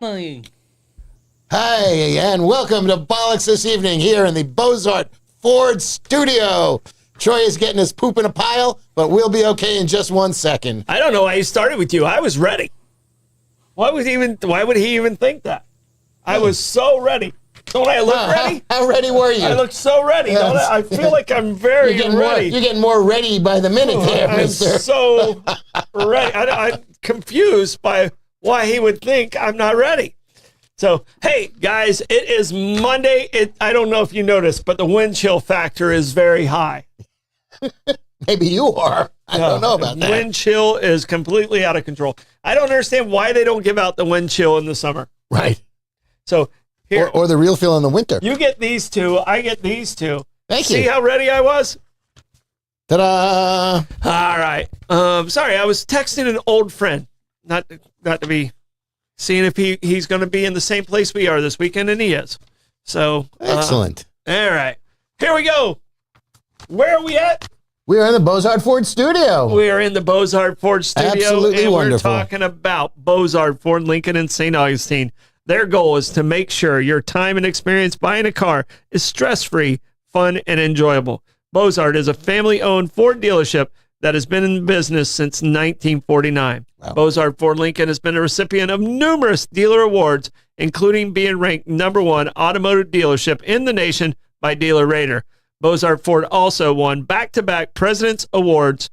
Hey. Hi, and welcome to Bollocks this evening here in the Bozart Ford studio. Troy is getting his poop in a pile, but we'll be okay in just 1 second. I don't know why he started with you. I was ready. Why would he even think that? I was so ready. Don't I look ready? How ready were you? I look so ready, don't I? I feel like I'm very ready. You're getting more ready by the minute there, I'm mister. so ready. I'm confused by why he would think I'm not ready. So, hey, guys, it is Monday. I don't know if you noticed, but the wind chill factor is very high. Maybe you are. I don't know about that. Wind chill is completely out of control. I don't understand why they don't give out the wind chill in the summer. Right. So, here. Or the real feel in the winter. You get these two. I get these two. Thank you. See how ready I was? Ta-da! All right. Sorry, I was texting an old friend. Not to be seeing if he's going to be in the same place we are this weekend, and he is. So Excellent. All right. Here we go. Where are we at? We are in the Bozart Ford studio. We are in the Bozart Ford studio. Absolutely and wonderful. We're talking about Bozart Ford Lincoln in St. Augustine. Their goal is to make sure your time and experience buying a car is stress-free, fun, and enjoyable. Bozart is a family-owned Ford dealership that has been in business since 1949. Wow. Bozart Ford Lincoln has been a recipient of numerous dealer awards, including being ranked #1 automotive dealership in the nation by Dealer Rater. Bozart Ford also won back-to-back President's Awards,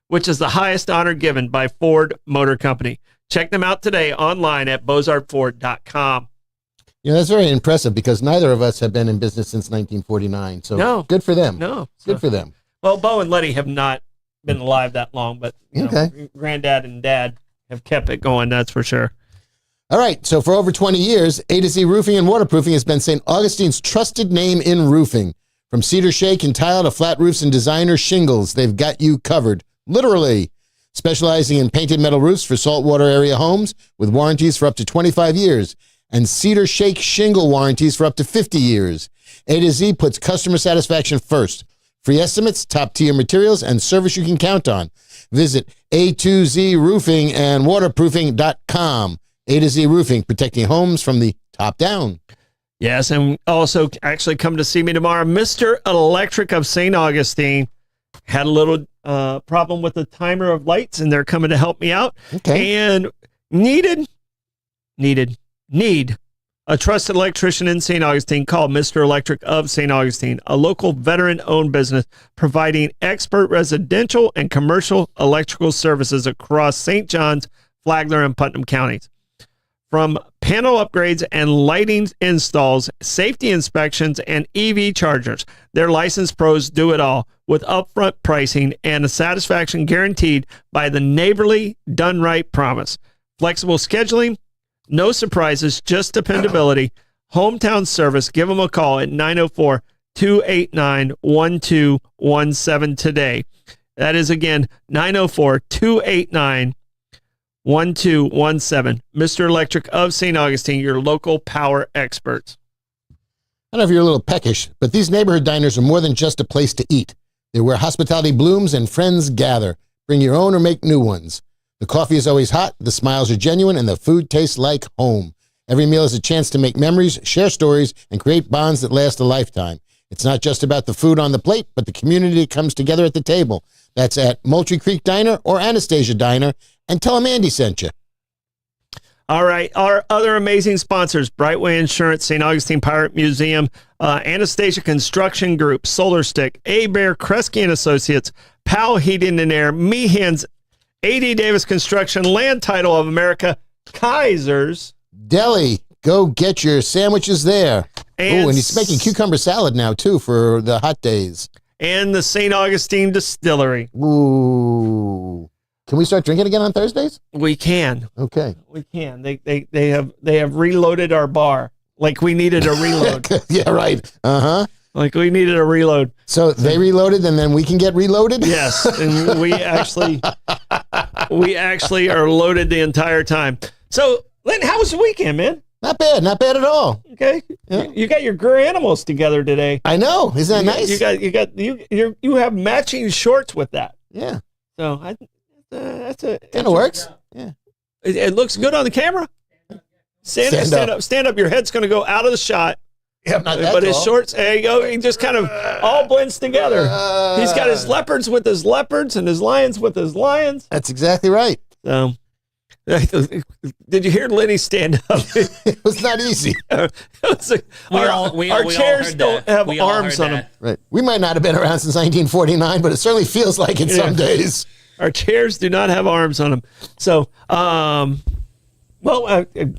which is the highest honor given by Ford Motor Company. Check them out today online at bozartford.com. You know, that's very impressive because neither of us have been in business since 1949. So good for them. Good for them. Well, Bo and Letty have not been alive that long, but you Okay. know, Granddad and Dad have kept it going, that's for sure. All right. So for over 20 years, A to Z Roofing and Waterproofing has been St. Augustine's trusted name in roofing. From cedar shake and tile to flat roofs and designer shingles, they've got you covered. Literally. Specializing in painted metal roofs for saltwater area homes with warranties for up to 25 years and cedar shake shingle warranties for up to 50 years. A to Z puts customer satisfaction first. Free estimates, top-tier materials, and service you can count on. Visit A2Z Roofing and Waterproofing.com. A to Z Roofing, protecting homes from the top down. Yes, and also actually come to see me tomorrow. Mr. Electric of St. Augustine had a little problem with the timer of lights, and they're coming to help me out. Okay. And need a trusted electrician in St. Augustine. Call Mr. Electric of St. Augustine, a local veteran-owned business providing expert residential and commercial electrical services across St. John's, Flagler, and Putnam counties. From panel upgrades and lighting installs, safety inspections, and EV chargers, their licensed pros do it all with upfront pricing and a satisfaction guaranteed by the neighborly, done right promise. Flexible scheduling, no surprises, just dependability. Hometown service. Give them a call at 904-289-1217 today. That is, again, 904-289-1217. Mr. Electric of St. Augustine, your local power experts. I don't know if you're a little peckish, but these neighborhood diners are more than just a place to eat. They're where hospitality blooms and friends gather. Bring your own or make new ones. The coffee is always hot, the smiles are genuine, and the food tastes like home. Every meal is a chance to make memories, share stories, and create bonds that last a lifetime. It's not just about the food on the plate, but the community that comes together at the table. That's at Moultrie Creek Diner or Anastasia Diner, and tell them Andy sent you. All right. Our other amazing sponsors, Brightway Insurance, St. Augustine Pirate Museum, Anastasia Construction Group, Solar Stick, A-Bear, Kresge and Associates, Powell Heating and Air, Meehan's, A.D. Davis Construction, Land Title of America, Kaiser's Deli. Go get your sandwiches there. And he's making cucumber salad now, too, for the hot days. And the St. Augustine Distillery. Ooh. Can we start drinking again on Thursdays? We can. Okay. We can. They have reloaded our bar like we needed a reload. Yeah, right. Uh-huh. Like we needed a reload. So they reloaded and then we can get reloaded? Yes. And we actually are loaded the entire time. So, Lynn, how was the weekend, man? Not bad. Not bad at all. Okay. Yeah. You got your Gur animals together today. I know. Isn't that nice? You have matching shorts with that. Yeah. So that's a kind of works. Yeah. It looks good on the camera. Stand up. Your head's going to go out of the shot. Yeah, not that but his tall. shorts, there you go. He just kind of all blends together. He's got his leopards with his leopards and his lions with his lions. That's exactly right. So, did you hear Lenny stand up? It was not easy. Our chairs don't have arms on them. Right. We might not have been around since 1949, but it certainly feels like it some days. Our chairs do not have arms on them. So,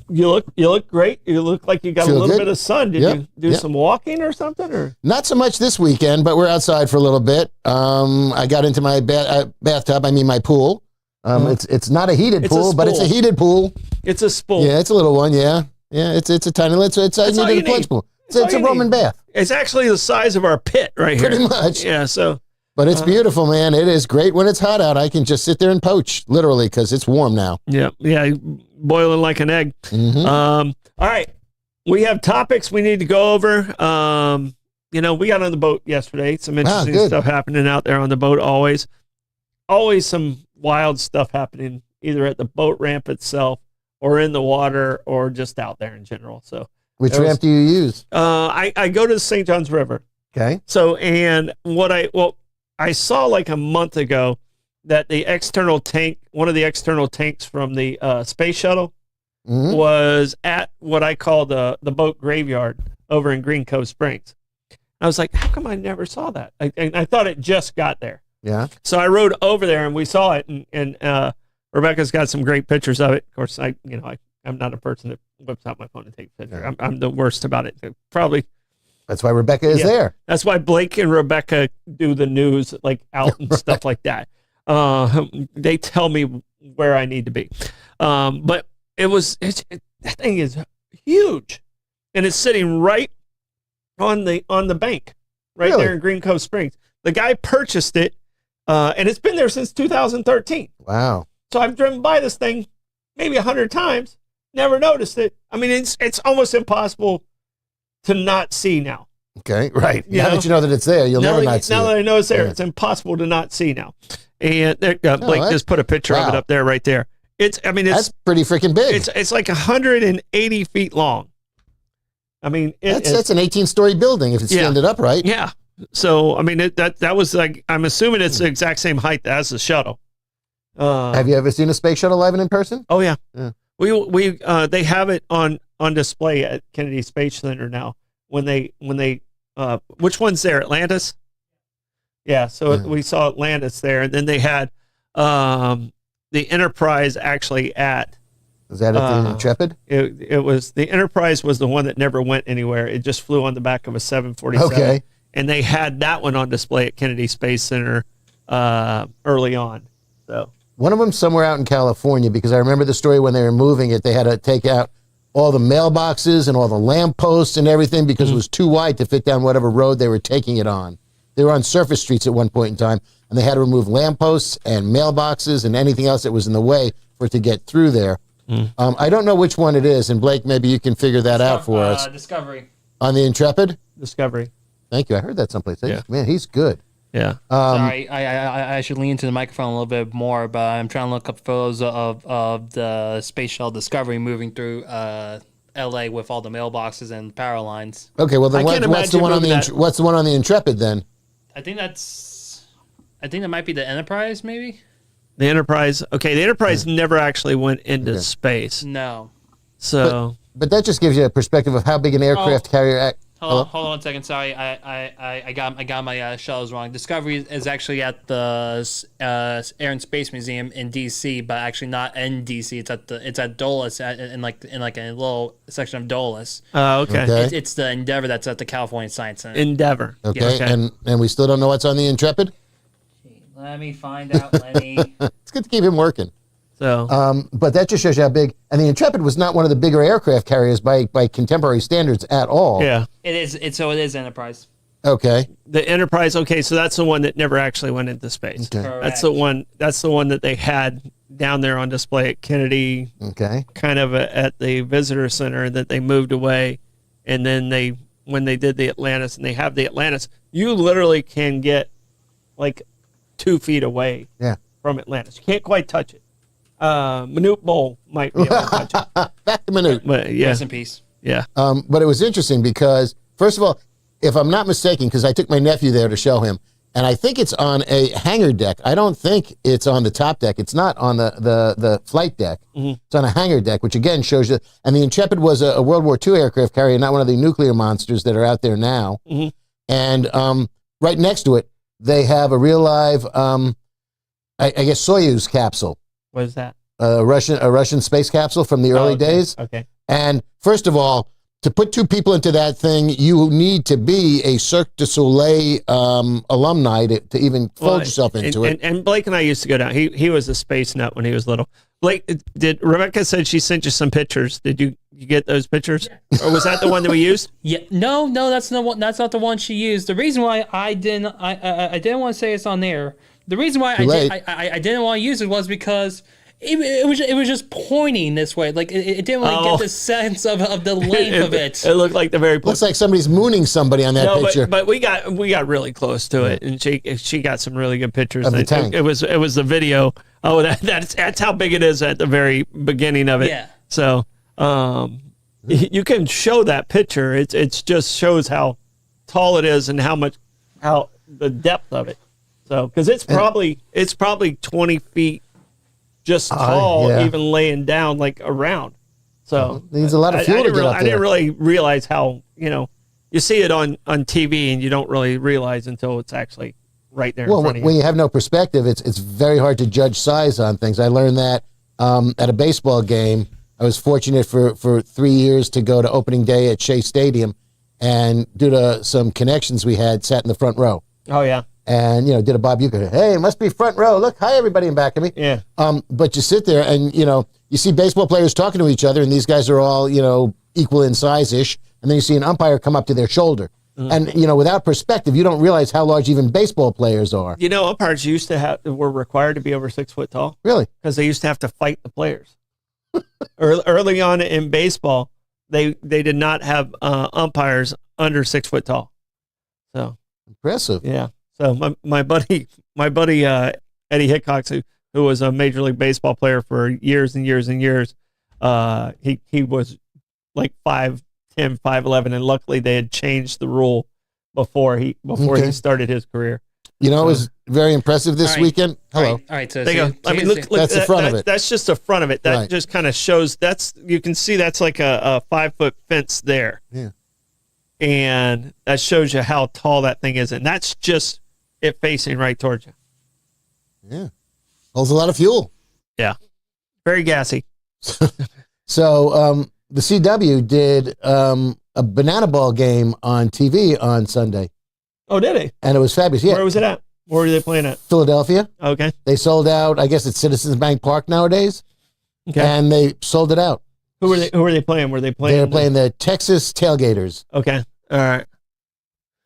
you look great. You look like you got a little bit of sun. Did you do some walking or something? Or not so much this weekend, but we're outside for a little bit. I got into my bathtub. I mean my pool. It's not a heated pool, but it's a heated pool. It's a spool. Yeah, it's a little one. Yeah, it's a tiny little. I needed a plunge pool. It's a Roman bath. It's actually the size of our pit right here. Pretty much. Yeah. So. But it's beautiful, man. It is great when it's hot out. I can just sit there and poach, literally, because it's warm now. Yeah, boiling like an egg. Mm-hmm. All right, we have topics we need to go over. We got on the boat yesterday. Some interesting stuff happening out there on the boat. Always some wild stuff happening, either at the boat ramp itself, or in the water, or just out there in general. So, which ramp do you use? I go to the St. Johns River. Okay. So, and I saw like a month ago that the external tank, one of the external tanks from the space shuttle, was at what I call the boat graveyard over in Green Cove Springs. I was like, how come I never saw that? I thought it just got there. Yeah. So I rode over there and we saw it, and Rebecca's got some great pictures of it. Of course, I'm not a person that whips out my phone and takes pictures. Yeah. I'm the worst about it. Probably. That's why Rebecca is there. That's why Blake and Rebecca do the news, like out and stuff like that. They tell me where I need to be. But that thing is huge, and it's sitting right on the bank, right there in Green Cove Springs. The guy purchased it, and it's been there since 2013. Wow! So I've driven by this thing maybe 100 times, never noticed it. I mean, it's almost impossible to not see now. Okay, right. Now that you know that it's there, you'll never not see it. Now that I know it's there, it's impossible to not see now. And Blake just put a picture of it up there, right there. That's pretty freaking big. It's like 180 feet long. I mean, that's an 18-story building if it's standing upright. Yeah. So I mean, that was like, I'm assuming it's the exact same height as the shuttle. Have you ever seen a space shuttle live and in person? Oh yeah. They have it on display at Kennedy Space Center now. When they which one's there? Atlantis? Yeah, so we saw Atlantis there, and then they had the Enterprise actually at. Was that at the Intrepid? It was, the Enterprise was the one that never went anywhere. It just flew on the back of a 747. Okay. And they had that one on display at Kennedy Space Center early on. So one of them somewhere out in California, because I remember the story when they were moving it, they had to take out all the mailboxes and all the lampposts and everything because it was too wide to fit down whatever road they were taking it on. They were on surface streets at one point in time, and they had to remove lampposts and mailboxes and anything else that was in the way for it to get through there. I don't know which one it is, and Blake, maybe you can figure that out for us. Discovery. On the Intrepid? Discovery. Thank you. I heard that someplace. Man, he's good. Yeah. Sorry, I should lean into the microphone a little bit more, but I'm trying to look up photos of the space shuttle Discovery moving through L.A. with all the mailboxes and power lines. Okay, well then what's the one on the Intrepid then? I think that might be the Enterprise, maybe. The Enterprise. Okay, the Enterprise never actually went into space. No. So, but that just gives you a perspective of how big an aircraft carrier. Hold on 1 second. Sorry, I got my shuttles wrong. Discovery is actually at the Air and Space Museum in D.C., but actually not in D.C. It's at Dulles in like a little section of Dulles. Oh, okay. It's the Endeavor that's at the California Science Center. Endeavor. Okay, and we still don't know what's on the Intrepid. Let me find out, Lenny. It's good to keep him working. So, but that just shows you how big. And the Intrepid was not one of the bigger aircraft carriers by contemporary standards at all. Yeah, it is. So it is Enterprise. Okay. The Enterprise. Okay, so that's the one that never actually went into space. Okay. That's the one. That's the one that they had down there on display at Kennedy. Okay. Kind of at the visitor center that they moved away, and then when they did the Atlantis, and they have the Atlantis, you literally can get like 2 feet away. Yeah. From Atlantis, you can't quite touch it. Manute Bowl might be able to touch it. Back to Manute. But yeah, Rest in peace. yeah. But it was interesting because, first of all, if I'm not mistaken, because I took my nephew there to show him, and I think it's on a hangar deck. I don't think it's on the top deck. It's not on the flight deck. It's on a hangar deck, which again shows you. And the Intrepid was a World War II aircraft carrier, not one of the nuclear monsters that are out there now. And right next to it, they have a real live, I guess, Soyuz capsule. What is that? A Russian space capsule from the early days. Okay. And first of all, to put two people into that thing, you need to be a Cirque du Soleil alumni to even fold yourself into it. And Blake and I used to go down. He was a space nut when he was little. Blake, Rebecca said she sent you some pictures. Did you get those pictures? Or was that the one that we used? Yeah, no, that's not one. That's not the one she used. The reason why I didn't want to say it's on there. The reason why I didn't want to use it was because it was just pointing this way. Like it didn't really get the sense of the length of it. It looked like the very Looks like somebody's mooning somebody on that picture. But we got really close to it, and she got some really good pictures of the tank. It was the video. Oh, that's how big it is at the very beginning of it. Yeah. So you can show that picture. It's just shows how tall it is and how the depth of it. So because it's probably 20 feet. Just tall, even laying down like around. So needs a lot of fuel to get up there. I didn't really realize how, you see it on TV and you don't really realize until it's actually right there in front of you. When you have no perspective, it's very hard to judge size on things. I learned that at a baseball game. I was fortunate for 3 years to go to opening day at Shea Stadium, and due to some connections we had, sat in the front row. Oh, yeah. And, did a Bob Uecker. Hey, it must be front row. Look, hi, everybody in back of me. Yeah. But you sit there and, you see baseball players talking to each other, and these guys are all, equal in size-ish. And then you see an umpire come up to their shoulder. And, without perspective, you don't realize how large even baseball players are. Umpires were required to be over 6 foot tall. Really? Because they used to have to fight the players. Early on in baseball, they did not have umpires under 6 foot tall. So impressive. Yeah. So my buddy Eddie Hickox, who was a Major League Baseball player for years and years and years, he was like 5'10", 5'11", and luckily they had changed the rule before he started his career. It was very impressive this weekend. Hello. All right. So there you go. I mean, look, that's the front of it. That's just the front of it. That just kind of shows. You can see that's like a 5-foot fence there. Yeah. And that shows you how tall that thing is, and that's just it facing right towards you. Yeah. Holds a lot of fuel. Yeah. Very gassy. So the CW did a banana ball game on TV on Sunday. Oh, did they? And it was fabulous. Yeah. Where was it at? Where were they playing at? Philadelphia. Okay. They sold out, I guess it's Citizens Bank Park nowadays. Okay. And they sold it out. Who were they playing? Were they playing? They were playing the Texas Tailgaters. Okay. All right.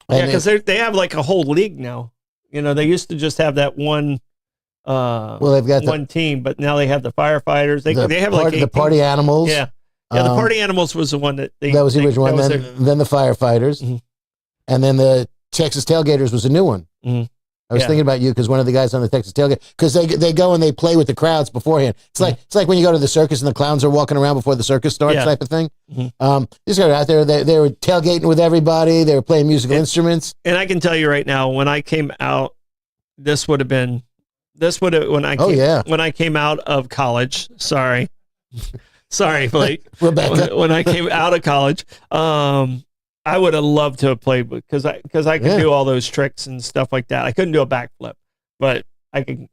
Yeah, because they have like a whole league now. They used to just have that one. They've got one team, but now they have the firefighters. They have like the party animals. Yeah. Yeah, the party animals was the one that that was the original one. Then the firefighters, and then the Texas Tailgaters was a new one. I was thinking about you because one of the guys on the Texas Tailgate, because they go and they play with the crowds beforehand. It's like when you go to the circus and the clowns are walking around before the circus starts, type of thing. These guys are out there. They were tailgating with everybody. They were playing musical instruments. And I can tell you right now, when I came out, when I came out of college. Sorry, Blake. Rebecca. When I came out of college, I would have loved to have played because I could do all those tricks and stuff like that. I couldn't do a backflip, but I could,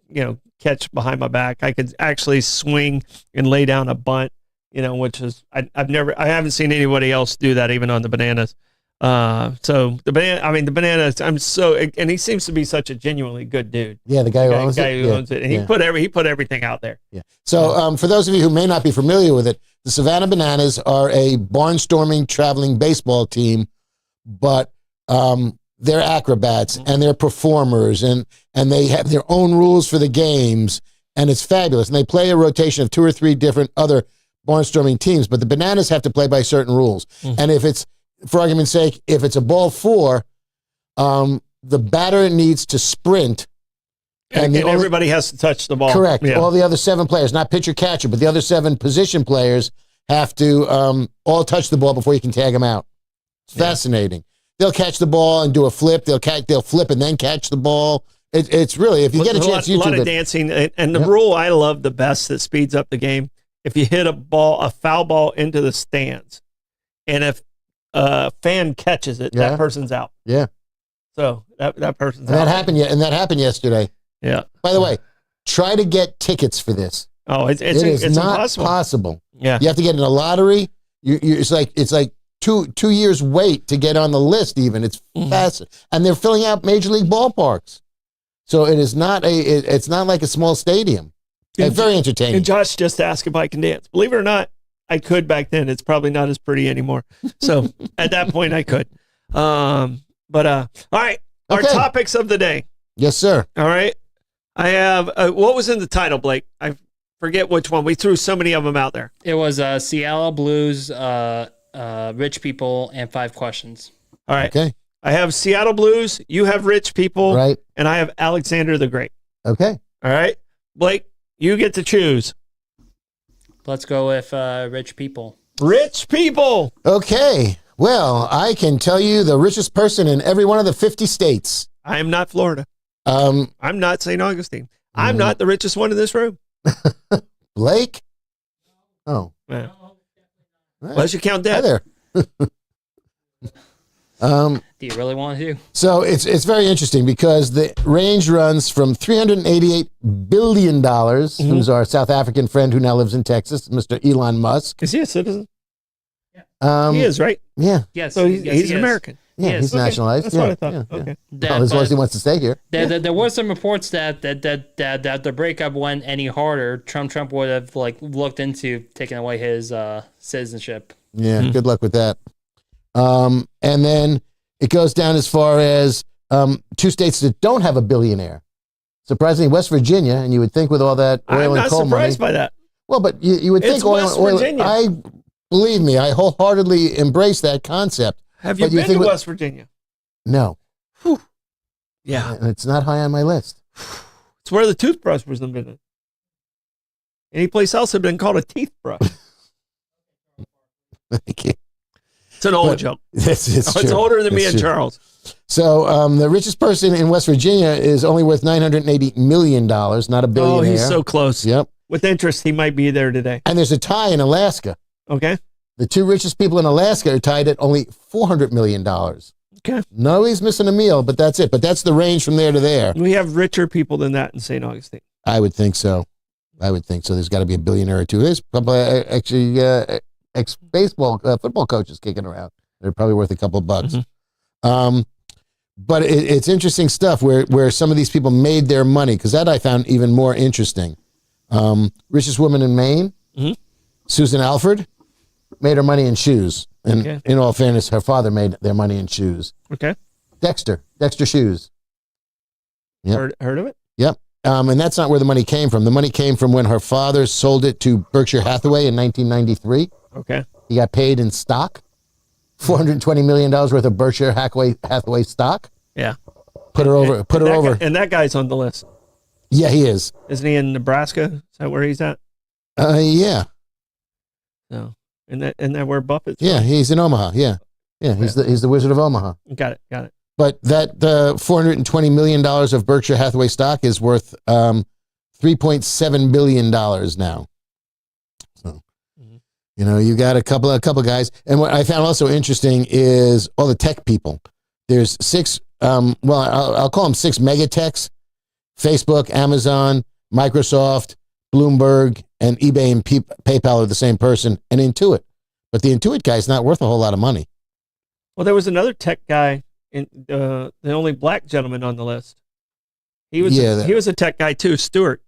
catch behind my back. I could actually swing and lay down a bunt, which is I haven't seen anybody else do that even on the bananas. So the bananas, and he seems to be such a genuinely good dude. Yeah, the guy who owns it. And he put everything out there. Yeah. So for those of you who may not be familiar with it, the Savannah Bananas are a barnstorming traveling baseball team, but they're acrobats and they're performers and they have their own rules for the games, and it's fabulous. And they play a rotation of 2 or 3 different other barnstorming teams, but the Bananas have to play by certain rules. And if it's, for argument's sake, if it's a ball 4, the batter needs to sprint And everybody has to touch the ball. Correct. Yeah. All the other 7 players, not pitcher catcher, but the other 7 position players have to all touch the ball before you can tag them out. It's fascinating. They'll catch the ball and do a flip. They'll flip and then catch the ball. It's really, if you get a chance, YouTube a lot of it. dancing. And the rule I love the best that speeds up the game, if you hit a foul ball into the stands, and if a fan catches it, that person's out. Yeah. So that person's and out. That happened yesterday. Yeah. By the way, try to get tickets for this. Oh, it's not impossible. possible. Yeah. You have to get in a lottery. It's like 2 years wait to get on the list. Even it's fast, and they're filling out major league ballparks. So it is not it's not like a small stadium. It's very entertaining. And Josh just asked if I can dance. Believe it or not, I could back then. It's probably not as pretty anymore. So at that point, I could. All right. Our topics of the day. Yes, sir. All right. I have what was in the title, Blake? I forget which one. We threw so many of them out there. It was Seattle Blues, rich people, and 5 questions. All right. Okay. I have Seattle Blues. You have rich people. Right. And I have Alexander the Great. Okay. All right. Blake, you get to choose. Let's go with rich people. Rich people. Okay. Well, I can tell you the richest person in every one of the 50 states. I am not Florida. I'm not St. Augustine. I'm not the richest one in this room. Blake. Oh. Yeah. Unless you count Hi that. there. Do you really want to? So it's very interesting because the range runs from $388 billion, who's our South African friend who now lives in Texas, Mr. Elon Musk. Is he a citizen? He is, right? Yeah. Yes. So he's he an is. American. Yeah, Yes. he's Okay. nationalized. That's yeah, what I thought. yeah, Okay. yeah. Well, as long as he wants to stay here. There were some reports that the breakup went any harder, Trump would have looked into taking away his citizenship. Yeah, good luck with that. And then it goes down as far as 2 states that don't have a billionaire. Surprisingly, West Virginia, and you would think with all that oil I'm and not coal money. surprised by that. Well, but you would think It's oil. West Virginia. Believe me, I wholeheartedly embrace that concept. Have you But you been think to with- West Virginia? No, Yeah. and it's not high on my list. It's where the toothbrush was invented. Any place else had been called a teeth brush. Thank you. It's an old But joke. It's It's older than me It's and true. Charles. So the richest person in West Virginia is only worth $980 million, not a billionaire. Oh, he's so close. Yep. With interest, he might be there today. And there's a tie in Alaska. Okay. The 2 richest people in Alaska are tied at only $400 million. Okay. No, he's missing a meal, but that's it. But that's the range from there to there. We have richer people than that in St. Augustine. I would think so. There's got to be a billionaire or 2. There's probably actually ex-baseball, football coaches kicking around. They're probably worth a couple of bucks. But it's interesting stuff where some of these people made their money, because that I found even more interesting. Richest woman in Maine, Susan Alford, made her money in shoes. And in all fairness, her father made their money in shoes. Okay. Dexter Shoes. Yep. Heard of it? Yep. And that's not where the money came from. The money came from when her father sold it to Berkshire Hathaway in 1993. Okay. He got paid in stock, $420 million worth of Berkshire Hathaway stock. Yeah. Put her over. And that guy's on the list. Yeah, he is. Isn't he in Nebraska? Is that where he's at? Yeah. No. Isn't that where Buffett's Yeah, he's in Omaha. Yeah. Yeah, he's the Wizard of Omaha. from? Got it. But that $420 million of Berkshire Hathaway stock is worth $3.7 billion now. So, you got a couple guys. And what I found also interesting is all the tech people. There's 6, I'll call them 6 mega techs: Facebook, Amazon, Microsoft, Bloomberg, and eBay and PayPal are the same person, and Intuit. But the Intuit guy is not worth a whole lot of money. Well, there was another tech guy, the only black gentleman on the list. He was a tech guy too, Stewart.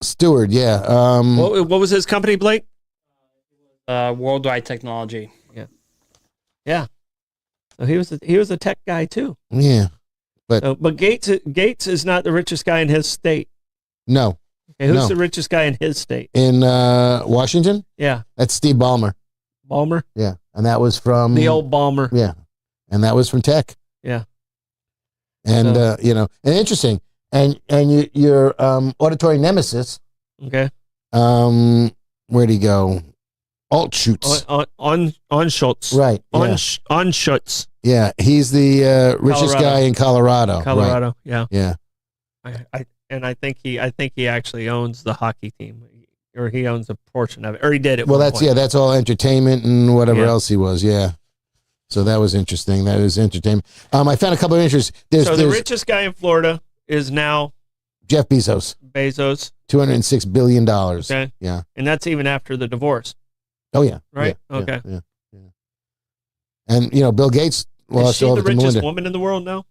Stewart, yeah. What was his company, Blake? Worldwide Technology. Yeah. So he was a tech guy too. Yeah. But Gates is not the richest guy in his state. No. Okay, who's the richest guy in his state? In Washington? Yeah. That's Steve Ballmer. Ballmer? Yeah. And that was from The old Ballmer. Yeah. And that was from tech. Yeah. And and interesting, And your auditory nemesis, Okay. where'd he go? Altschutz. On Schultz. Right. On Yeah. on Schutz. Yeah, he's the richest Colorado. guy in Colorado. Colorado. Yeah. Right. Yeah. I think he actually owns the hockey team, or he owns a portion of it, or he did it. Well, that's all entertainment and whatever Yeah. else he was. Yeah. So that was interesting. That is entertainment. I found a couple of interests. So There's the richest guy in Florida is now Jeff Bezos, Bezos. $206 billion. Okay. Yeah. And that's even after the divorce, Oh yeah. right? Yeah, Okay. Yeah. And Bill Gates Is lost she all the of the richest Melinda. woman in the world now?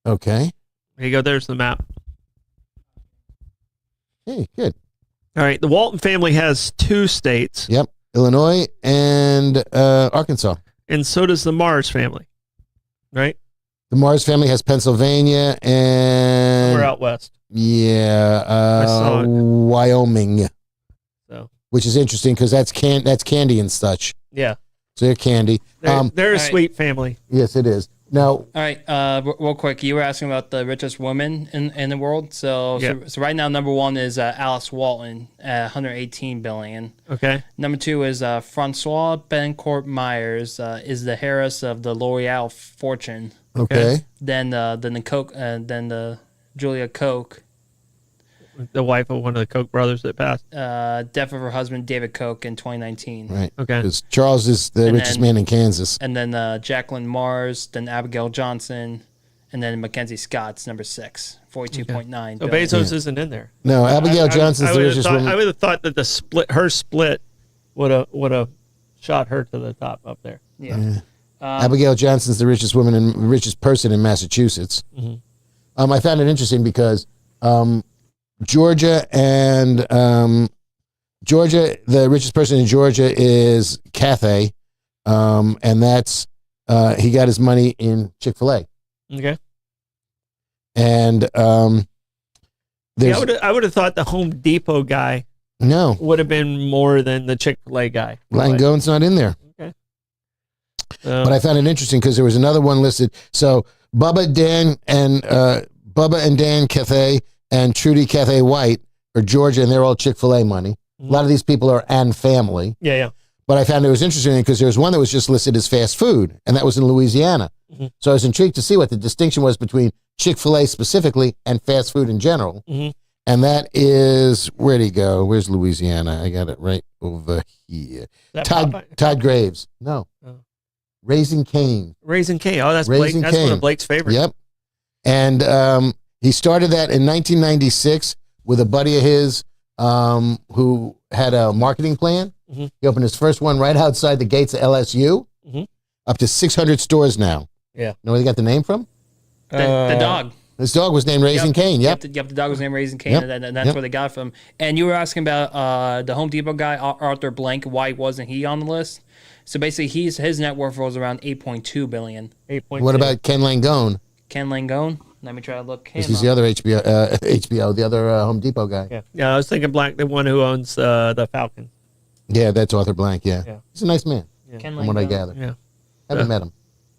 Okay. There you go. There's the map. Hey, good. All right. The Walton family has 2 states, Yep. Illinois and Arkansas. and so does the Mars family, right? The Mars family has Pennsylvania and We're out west. yeah, I saw it. Wyoming, So which is interesting because that's candy and such. yeah, So they're candy. they're a all right. sweet family. Yes, it is. Now, All right, real quick, you were asking about the richest woman in the world. So, Yeah. so right now, number 1 is Alice Walton at 118 billion. Okay. Number 2 is Francois Bencourt Myers, is the heiress of the L'Oreal fortune. okay. Then the Coke, then the Julia Koch, The wife of one of the Koch brothers that passed. death of her husband David Koch in 2019. Right. Okay. Because Charles is the And richest then- man in Kansas. And then Jacqueline Mars, then Abigail Johnson, and then Mackenzie Scott's number 6, 42.9 So billion. Bezos isn't in there. No, Abigail I Johnson's the would have richest thought, woman. I would have thought that her split would have shot her to the top up there. Yeah. Abigail Johnson's the richest woman and richest person in Massachusetts. Mm-hmm. I found it interesting because Georgia, the richest person in Georgia is Cathay, and that's he got his money in Chick-fil-A. Okay. And there's I would have thought the Home Depot guy no would have been more than the Chick-fil-A guy. Langone's not in there. Okay. But I found it interesting because there was another one listed. So Bubba and Dan Cathay and Trudy Cathay White are Georgia, and they're all Chick-fil-A money. A lot of these people are and family. Yeah. But I found it was interesting because there was one that was just listed as fast food, and that was in Louisiana. Mhm. So I was intrigued to see what the distinction was between Chick-fil-A specifically and fast food in general. Mm-hmm. And that is, where'd he go? Where's Louisiana? I got it right over here. Todd Graves. No. Oh. Raising Cane. Raising Cane. Oh, that's Raising Blake. That's one Cane. of Blake's favorites. Yep. And he started that in 1996 with a buddy of his who had a marketing plan. Mhm. He opened his first one right outside the gates of LSU. Mhm. Up to 600 stores now. Yeah. Know where they got the name from? The dog. This dog was named Raising Cane. Yep. The dog was named Raising Cane, Yep. and that's Yep. where they got it from. And you were asking about the Home Depot guy, Arthur Blank. Why wasn't he on the list? So basically, his net worth was around 8.2 billion. 8.2. What about Ken Langone? Ken Langone. Let me try to look him This is up. the other HBO, the other Home Depot guy. Yeah, I was thinking Black, the one who owns the Falcon. Yeah, that's Arthur Blank. Yeah. Yeah. He's a nice man, Ken from what I Langone. gather. Yeah. Haven't met him.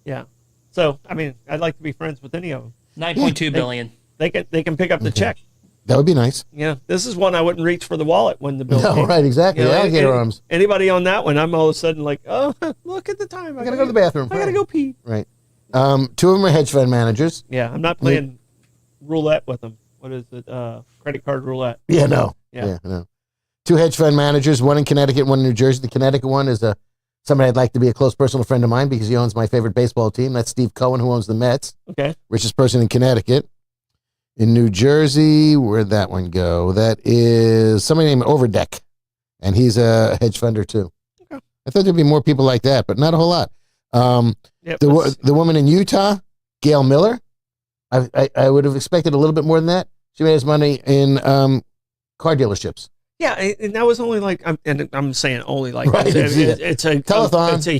Yeah. So, I mean, I'd like to be friends with any of them. 9.2 billion. They can pick up the check. That would be nice. Yeah. This is one I wouldn't reach for the wallet when the bill No, came. right, exactly. You know, Alligator any- arms. Anybody on that one, I'm all of a sudden like, oh, look at the time. I gotta go to the bathroom. I gotta go pee. Right. 2 of them are hedge fund managers. Yeah, I'm not playing roulette with them. What is it? Credit card roulette. Yeah, no. Yeah. no. 2 hedge fund managers, one in Connecticut, one in New Jersey. The Connecticut one is somebody I'd like to be a close personal friend of mine because he owns my favorite baseball team. That's Steve Cohen, who owns the Mets. Okay. Richest person in Connecticut. In New Jersey, where'd that one go? That is somebody named Overdeck, and he's a hedge funder too. Okay. I thought there'd be more people like that, but not a whole lot. Yep, The woman in Utah, Gail Miller, I would have expected a little bit more than that. She made his money in car dealerships. yeah, and that was only like, I'm saying only like, Right, it's a Telethon. It's a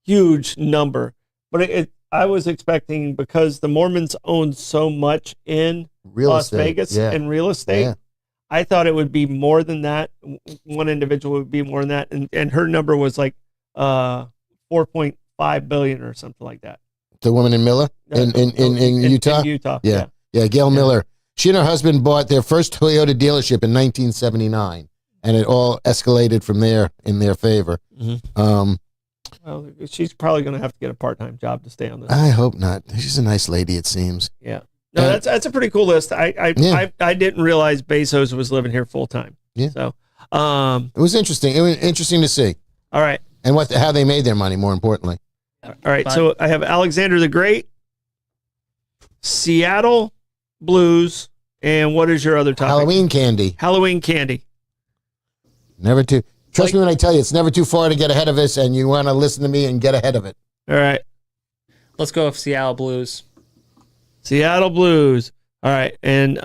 huge number, but I was expecting, because the Mormons own so much in Real Las estate. Vegas Yeah. and real estate. Yeah. I thought it would be more than that. One individual would be more than that, and her number was like 4.5 billion or something like that. the woman in Miller in Utah. In Utah. Yeah. Gail Miller. She and her husband bought their first Toyota dealership in 1979, and it all escalated from there in their favor. Well, she's probably going to have to get a part-time job to stay on this. I hope not. She's a nice lady, it seems. Yeah. No, that's a pretty cool list. I didn't realize Bezos was living here full time. Yeah. So, it was interesting. It was interesting to see. All right. And how they made their money, more importantly. All right. So I have Alexander the Great, Seattle Blues, and what is your other topic? Halloween candy. Halloween candy. Never too. Trust me when I tell you, it's never too far to get ahead of us, and you want to listen to me and get ahead of it. All right. Let's go with Seattle Blues. Seattle Blues. All right. And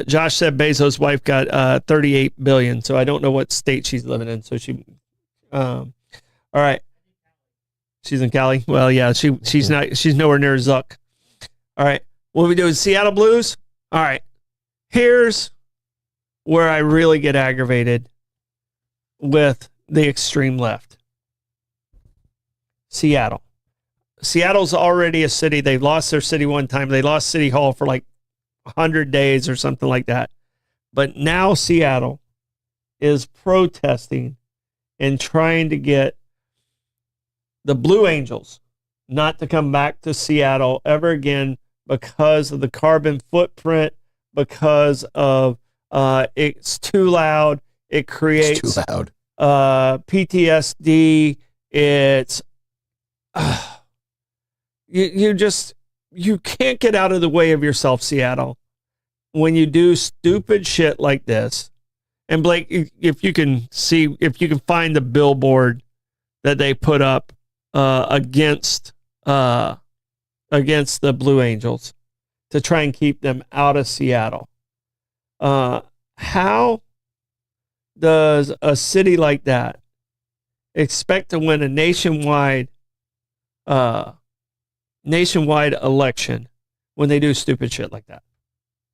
Josh said Bezos' wife got $38 billion. So I don't know what state she's living in. So she, all right. She's in Cali. Well, yeah, she's nowhere near Zuck. All right. What we do is Seattle Blues. All right. Here's where I really get aggravated with the extreme left. Seattle. Seattle's already a city. They lost their city one time. They lost City Hall for like 100 days or something like that. But now Seattle is protesting and trying to get the Blue Angels not to come back to Seattle ever again because of the carbon footprint, because of it's too loud. It creates It's too loud. PTSD. It's you can't get out of the way of yourself, Seattle, when you do stupid shit like this. And Blake, if you can find the billboard that they put up against the Blue Angels to try and keep them out of Seattle. How does a city like that expect to win a nationwide election when they do stupid shit like that?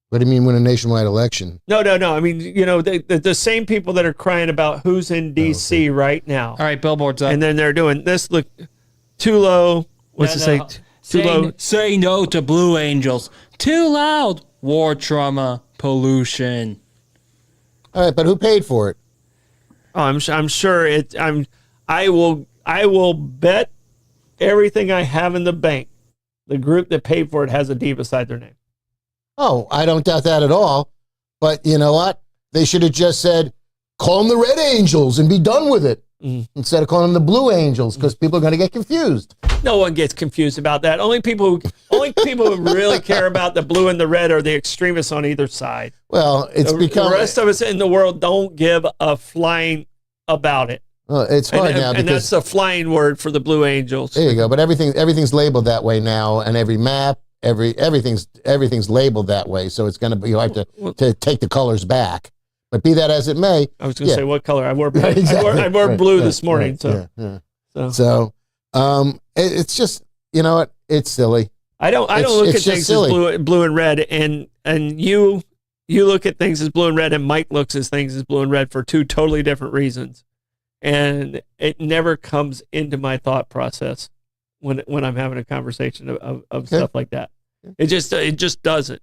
What do you mean win a nationwide election? No. I mean, the same people that are crying about who's in D.C. right now. All right, billboards up. And then they're doing this. Look, too low. What's it say? Too low. Say no to Blue Angels. Too loud. War trauma. Pollution. All right, but who paid for it? Oh, I'm sure it. I will bet everything I have in the bank. The group that paid for it has a D beside their name. Oh, I don't doubt that at all. But you know what? They should have just said, call them the Red Angels and be done with it. Instead of calling them the Blue Angels, because people are going to get confused. No one gets confused about that. Only people who really care about the blue and the red are the extremists on either side. Well, it's become... The rest of us in the world don't give a flying about it. Well, it's hard now because... And that's a flying word for the Blue Angels. There you go. But everything's labeled that way now, and every map, everything's labeled that way. So it's going to be hard to take the colors back. But be that as it may, I was going to say what color I wore. Right, exactly. I wore blue this morning. So it's just, you know what? It's silly. I don't look at things as blue and red, and you look at things as blue and red, and Mike looks at things as blue and red for two totally different reasons, and it never comes into my thought process when I'm having a conversation of stuff like that. It just doesn't.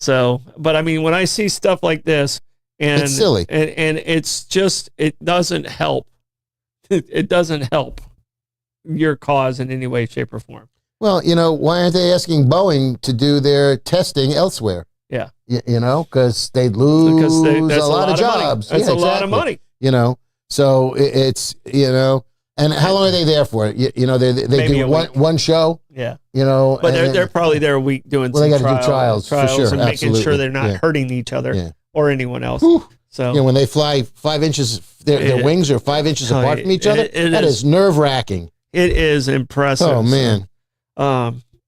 So, but I mean, when I see stuff like this. And it's silly. And it's just, it doesn't help. It doesn't help your cause in any way, shape, or form. Well, why aren't they asking Boeing to do their testing elsewhere? Yeah. Because they'd lose a lot of jobs. That's a lot of money. So it's, and how long are they there for? They do one show. Yeah. But they're probably there a week doing they got to do trials for sure. And making sure they're not hurting each other. Yeah. Or anyone else. Whew. So when they fly 5 inches, their wings are 5 inches apart from each other. That is nerve-wracking. It is impressive. Oh man,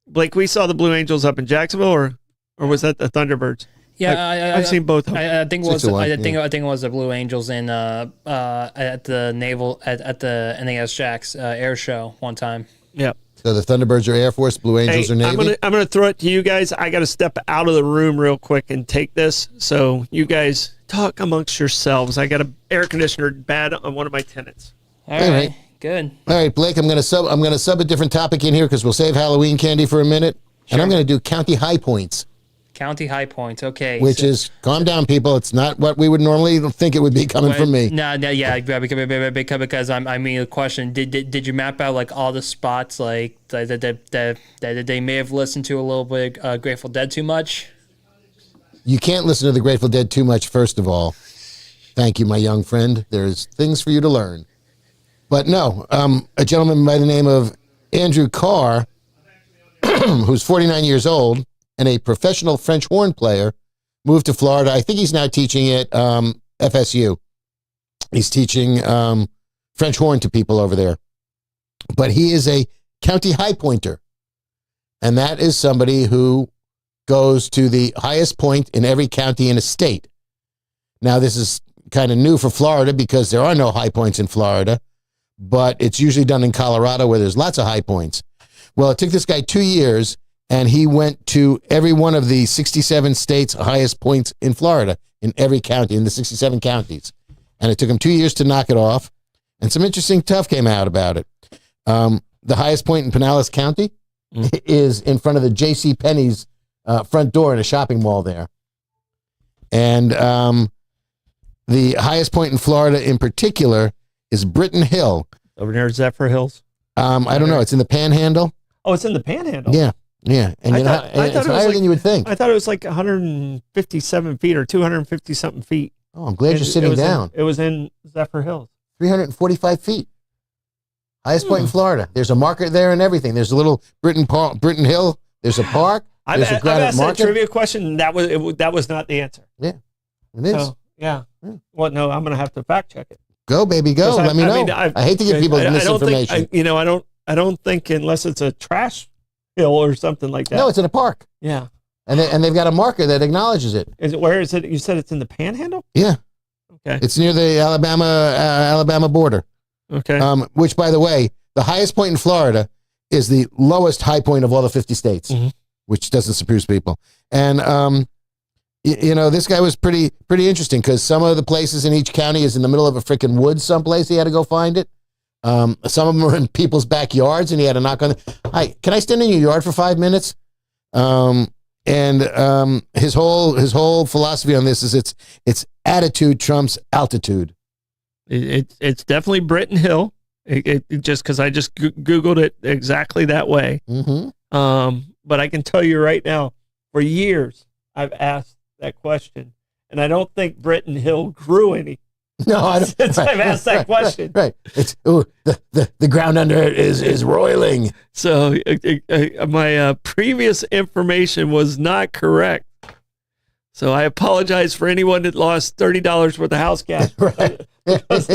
Blake, we saw the Blue Angels up in Jacksonville, or was that the Thunderbirds? Yeah, I've seen both. I think it was. I think it was the Blue Angels in at the naval at the NAS Jacks air show one time. Yeah. So the Thunderbirds are Air Force, Blue Angels are Navy. I'm gonna throw it to you guys. I got to step out of the room real quick and take this. So you guys talk amongst yourselves. I got an air conditioner bad on one of my tenants. All right. good. All right, Blake, I'm gonna sub a different topic in here because we'll save Halloween candy for a minute, and I'm gonna do county high points. County high points, okay. Which is, calm down, people. It's not what we would normally think it would be coming from me. No, yeah, because I mean, the question: Did you map out like all the spots like that they may have listened to a little bit Grateful Dead too much? You can't listen to the Grateful Dead too much. First of all, thank you, my young friend. There's things for you to learn. But no, a gentleman by the name of Andrew Carr, who's 49 years old and a professional French horn player, moved to Florida. I think he's now teaching at FSU. He's teaching French horn to people over there. But he is a county high pointer. And that is somebody who goes to the highest point in every county in a state. Now, this is kind of new for Florida because there are no high points in Florida, but it's usually done in Colorado where there's lots of high points. Well, it took this guy 2 years, and he went to every one of the 67 states' highest points in Florida, in every county, in the 67 counties. And it took him 2 years to knock it off, and some interesting stuff came out about it. The highest point in Pinellas County is in front of the J.C. Penney's front door in a shopping mall there. And the highest point in Florida in particular is Britton Hill. Over near Zephyr Hills? I don't know. It's in the Panhandle. Oh, it's in the Panhandle? Yeah. And it's higher than you would think. I thought it was like 157 feet or 250-something feet. Oh, I'm glad you're sitting down. It was in Zephyr Hills. 345 feet. Highest point in Florida. There's a market there and everything. There's a little Britton Hill. There's a park. I've asked that trivia question. That was not the answer. Yeah, it is. So, yeah. Well, no, I'm going to have to fact check it. Go, baby, go. Let me know. I hate to give people misinformation. I don't think unless it's a trash hill or something like that. No, it's in a park. Yeah. And they've got a marker that acknowledges it. Where is it? You said it's in the Panhandle? Yeah. Okay. It's near the Alabama border. Okay. Which, by the way, the highest point in Florida is the lowest high point of all the 50 states, which doesn't surprise people. And this guy was pretty interesting because some of the places in each county is in the middle of a freaking woods someplace. He had to go find it. Some of them are in people's backyards, and he had to knock on. Hi, can I stand in your yard for 5 minutes? His whole philosophy on this is it's attitude trumps altitude. It's definitely Britton Hill. Just because I just Googled it exactly that way. But I can tell you right now, for years I've asked that question, and I don't think Britton Hill grew any. No, I don't. Since I've asked that question. Right. It's the ground under it is roiling. So my previous information was not correct. So I apologize for anyone that lost $30 worth of house gas. Right. Ask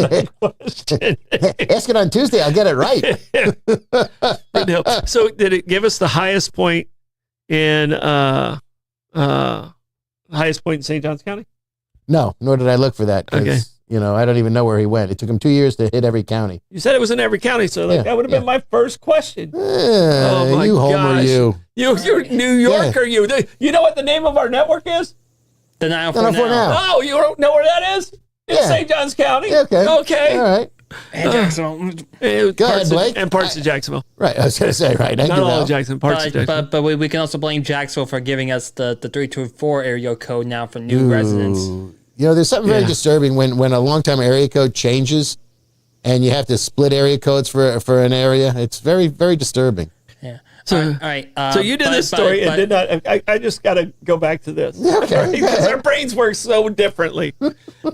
it on Tuesday. I'll get it right. So did it give us the highest point in St. Johns County? No, nor did I look for that. Okay. I don't even know where he went. It took him 2 years to hit every county. You said it was in every county, so that would have been my first question. Oh my Homer, gosh. you. You're New Yorker, you. You know what the name of our network is? The 904 now. Oh, you don't know where that is? In St. Johns County? Yeah, okay. All right. And Jacksonville. Go ahead, Blake. And parts of Jacksonville. Right, I was going to say, right. Not all of Jackson, parts of Jackson. But we can also blame Jacksonville for giving us the 324 area code now for new residents. There's something very disturbing when a long-time area code changes and you have to split area codes for an area. It's very, very disturbing. Yeah. So, all right. So you did this story and did not. I just got to go back to this. Okay. Because our brains work so differently.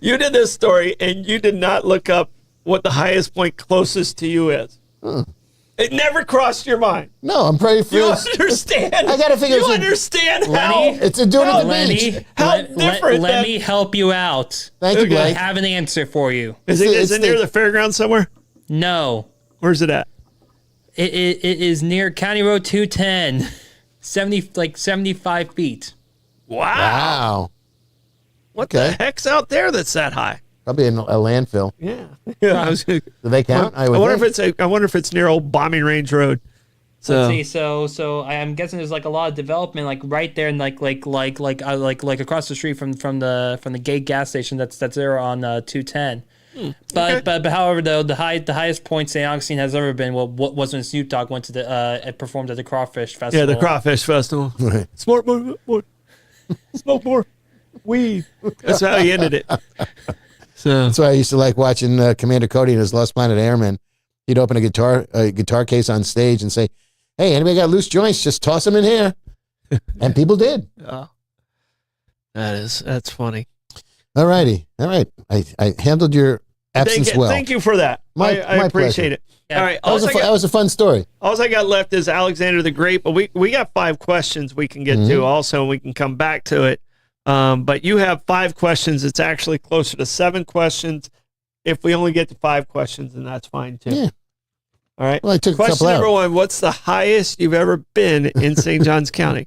You did this story and you did not look up what the highest point closest to you is. It never crossed your mind. No, I'm pretty You understand? I got to figure. You understand how it's a doing at the beach. How different. Let me help you out. Thank you, Blake. I have an answer for you. Is it near the fairground somewhere? No. Where's it at? It is near County Road 210, 75 feet. Wow. What the heck's out there that's that high? Probably in a landfill. Yeah. Do they count? I wonder if it's near old Bombing Range Road. So let's see. So I'm guessing there's like a lot of development like right there and like across the street from the gate gas station that's there on 210. But however, though the highest point St. Augustine has ever been was when Snoop Dogg went to the performed at the Crawfish Festival. Yeah, the Crawfish Festival. Smoke more, smoke more weed. That's how he ended it. So That's why I used to like watching Commander Cody and his Lost Planet Airmen. He'd open a guitar case on stage and say, "Hey, anybody got loose joints? Just toss them in here." And people did. oh, that's funny. All righty. All right. I handled your absence well. Thank you for that. I appreciate it. Yeah. All right. That was a fun story. All I got left is Alexander the Great, but we got 5 questions we can get to also, and we can come back to it. But you have 5 questions. It's actually closer to 7 questions. If we only get to 5 questions, then that's fine too. Yeah. All right. Well, I took Question a couple number out. 1, what's the highest you've ever been in St. Johns County?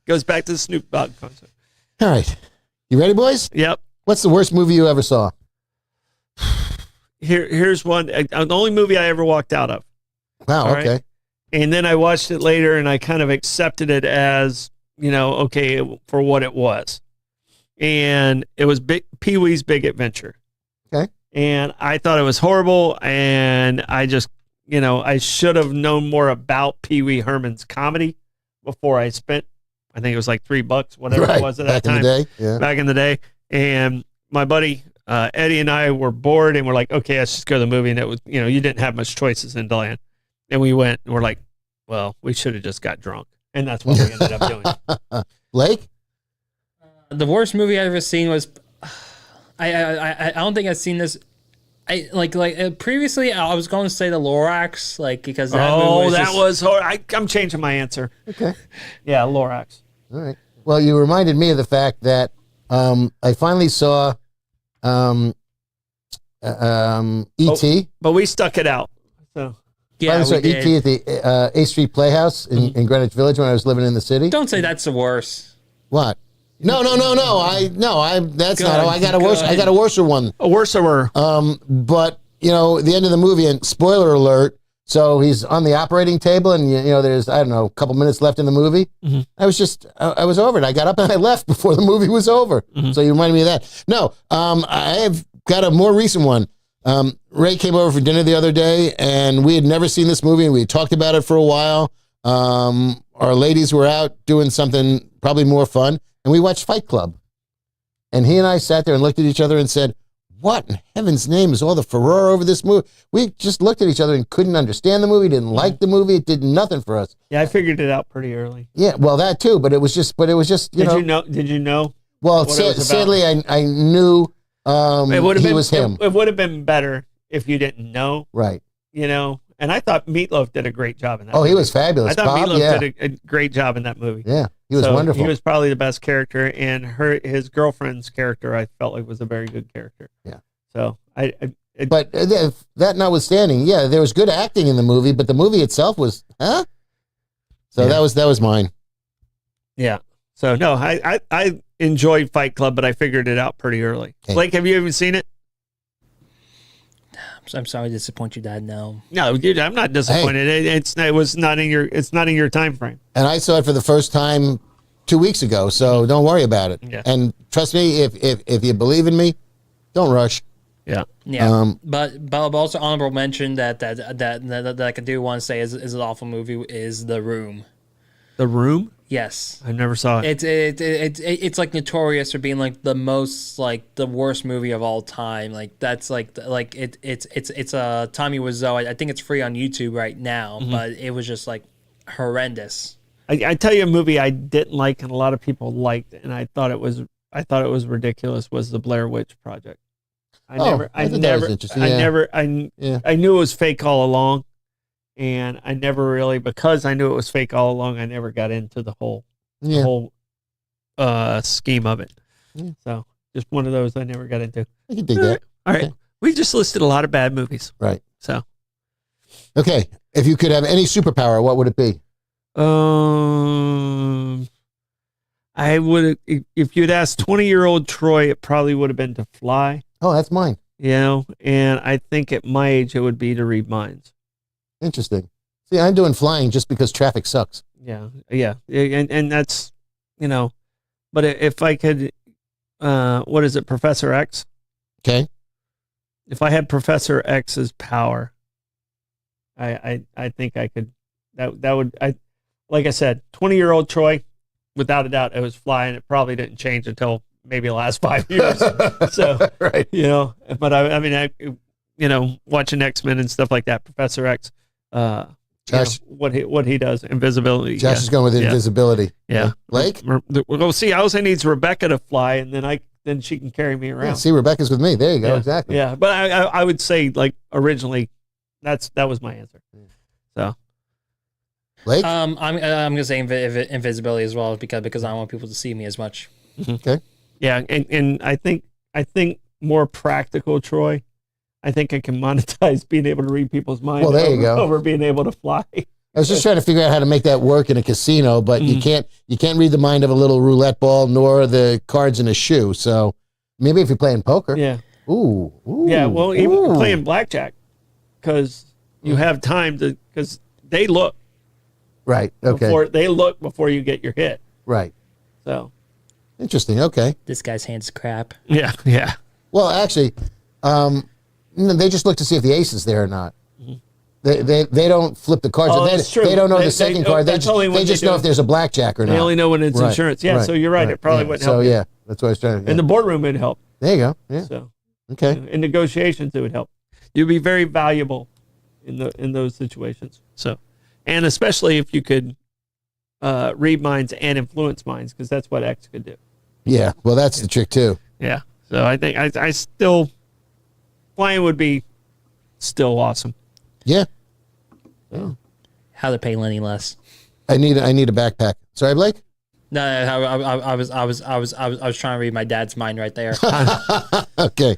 Goes back to the Snoop Dogg concert. All right. You ready, boys? Yep. What's the worst movie you ever saw? Here's one. The only movie I ever walked out of. Wow, All right. okay. And then I watched it later and I kind of accepted it as, okay, for what it was. And it was Pee-wee's Big Adventure. Okay. And I thought it was horrible. And I just, I should have known more about Pee-wee Herman's comedy before I spent, I think it was like $3, whatever it was at that time. Back in the day. Yeah. Back in the day. And my buddy, Eddie, and I were bored and we're like, okay, let's just go to the movie. And it was, you didn't have much choices in Deland. And we went and we're like, well, we should have just got drunk. And that's what we ended up doing. Blake? The worst movie I've ever seen was, I don't think I've seen this. Previously I was going to say the Lorax, because that movie was I'm changing my answer. Okay. Yeah, Lorax. All right. Well, you reminded me of the fact that I finally saw E.T. But we stuck it out. So yeah, I saw we did. E.T. at the A Street Playhouse in Greenwich Village when I was living in the city. Don't say that's the worst. What? No. That's Good, not. I got a worse. I got a worser one. a worser. But the end of the movie, and spoiler alert. So he's on the operating table, and there's a couple minutes left in the movie. Mm-hmm. I was over it. I got up and I left before the movie was over. Mm-hmm. So you reminded me of that. No, I have got a more recent one. Ray came over for dinner the other day, and we had never seen this movie, and we had talked about it for a while. Our ladies were out doing something probably more fun, and we watched Fight Club. And he and I sat there and looked at each other and said, what in heaven's name is all the furore over this movie? We just looked at each other and couldn't understand the movie, didn't like the movie. It did nothing for us. Yeah, I figured it out pretty early. Yeah, well, that too, but it was just, Did you know? Well, what it was about? sadly, I knew he was him. It would have been better if you didn't know, Right. And I thought Meatloaf did a great job in that Oh, movie. he was fabulous. I thought Bob, Meatloaf did a great job in that movie. Yeah, he was wonderful. He was probably the best character, and his girlfriend's character I felt like was a very good character. Yeah. So But that notwithstanding, yeah, there was good acting in the movie, but the movie itself was, huh? So Yeah. that was mine. Yeah. So no, I enjoyed Fight Club, but I figured it out pretty early. Okay. Blake, have you even seen it? I'm sorry to disappoint you, Dad. No. No, dude, I'm not disappointed. It was not in your time frame. And I saw it for the first time 2 weeks ago, so don't worry about it. Yeah. And trust me, if you believe in me, don't rush. Yeah. Yeah. But also honorable mention that I could do want to say is an awful movie is The Room. The Room? Yes. I never saw it. It's like notorious for being like the most the worst movie of all time. Like that's it's a Tommy Wiseau. I think it's free on YouTube right now, but it was just like horrendous. I tell you a movie I didn't like and a lot of people liked, and I thought it was ridiculous, was the Blair Witch Project. I thought that was interesting. Yeah. I knew it was fake all along, and I never really, because I knew it was fake all along, I never got into the whole scheme of it. Yeah. So just one of those I never got into. I can dig that. All right. Okay. We just listed a lot of bad movies. Right. So Okay. If you could have any superpower, what would it be? I would, if you'd asked 20-year-old Troy, it probably would have been to fly, Oh, that's mine. and I think at my age, it would be to read minds. Interesting. See, I'm doing flying just because traffic sucks. Yeah. And that's, but if I could, what is it, Professor X? Okay. if I had Professor X's power, I think I could. That would like I said, 20-year-old Troy, without a doubt, it was flying. It probably didn't change until maybe the last 5 years. So Right. but I mean, watching X-Men and stuff like that, Professor X, Josh- what he does, invisibility. Josh is going with invisibility. Yeah. Blake? Well, see, I also needs Rebecca to fly, and then she can carry me around. Yeah, see, Rebecca's with me. There you go. Exactly. Yeah, but I would say, like, originally, that was my answer. So, Blake? I'm gonna say invisibility as well because I don't want people to see me as much. Okay. yeah, and I think more practical, Troy. I think I can monetize being able to read people's minds. Well, there you go. Over being able to fly. I was just trying to figure out how to make that work in a casino, but you can't read the mind of a little roulette ball nor the cards in a shoe. So maybe if you're playing poker. Yeah. Ooh. Yeah. Well, even playing blackjack, because you have time because they look. Right. Okay. Before you get your hit. Right. So. Interesting. Okay. This guy's hands crap. Yeah. Yeah. Well, actually, they just look to see if the ace is there or not. They don't flip the cards. Oh, that's true. They don't know the second card. They that's only when just they know do if there's a blackjack or not. They only know when it's Right, insurance. Yeah. right, So you're right. It probably yeah. wouldn't help. So you. yeah, that's what I was trying to. In the boardroom, it'd help. There you go. Yeah. So. Okay. In negotiations, it would help. You'd be very valuable in those situations. So, and especially if you could read minds and influence minds, because that's what X could do. Yeah. Well, that's the trick too. Yeah. So I think I still flying would be still awesome. Yeah. How to pay Lenny less. I need a backpack. Sorry, Blake. No, I was trying to read my dad's mind right there. Okay.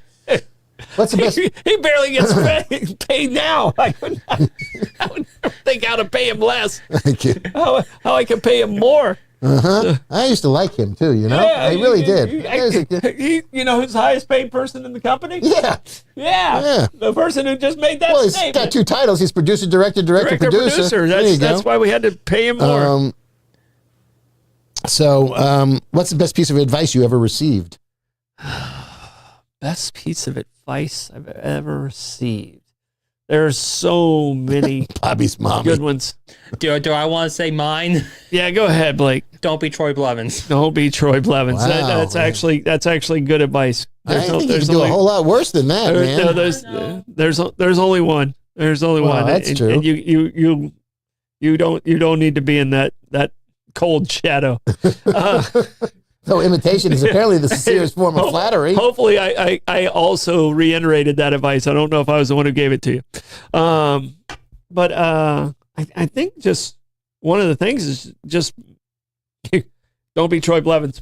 What's the best? He barely gets paid now. I would never think how to pay him less. Thank you. How I can pay him more. I used to like him too. I really did. Who's the highest paid person in the company? Yeah. Yeah. The person who just made that Well, he's statement. got two titles. He's producer, director, producer. There you That's go. why we had to pay him more. So, what's the best piece of advice you ever received? Best piece of advice I've ever received. There's so many Bobby's mommy. good ones. Do I want to say mine? Yeah, go ahead, Blake. Don't be Troy Blevins. Don't be Troy Blevins. Wow, that's actually good advice. I think you can do a whole lot worse than that, man. No, there's only one. There's only one. That's true. And you don't need to be in that cold shadow. So imitation is apparently the sincerest form of flattery. Hopefully, I also reiterated that advice. I don't know if I was the one who gave it to you. But I think just one of the things is just don't be Troy Blevins.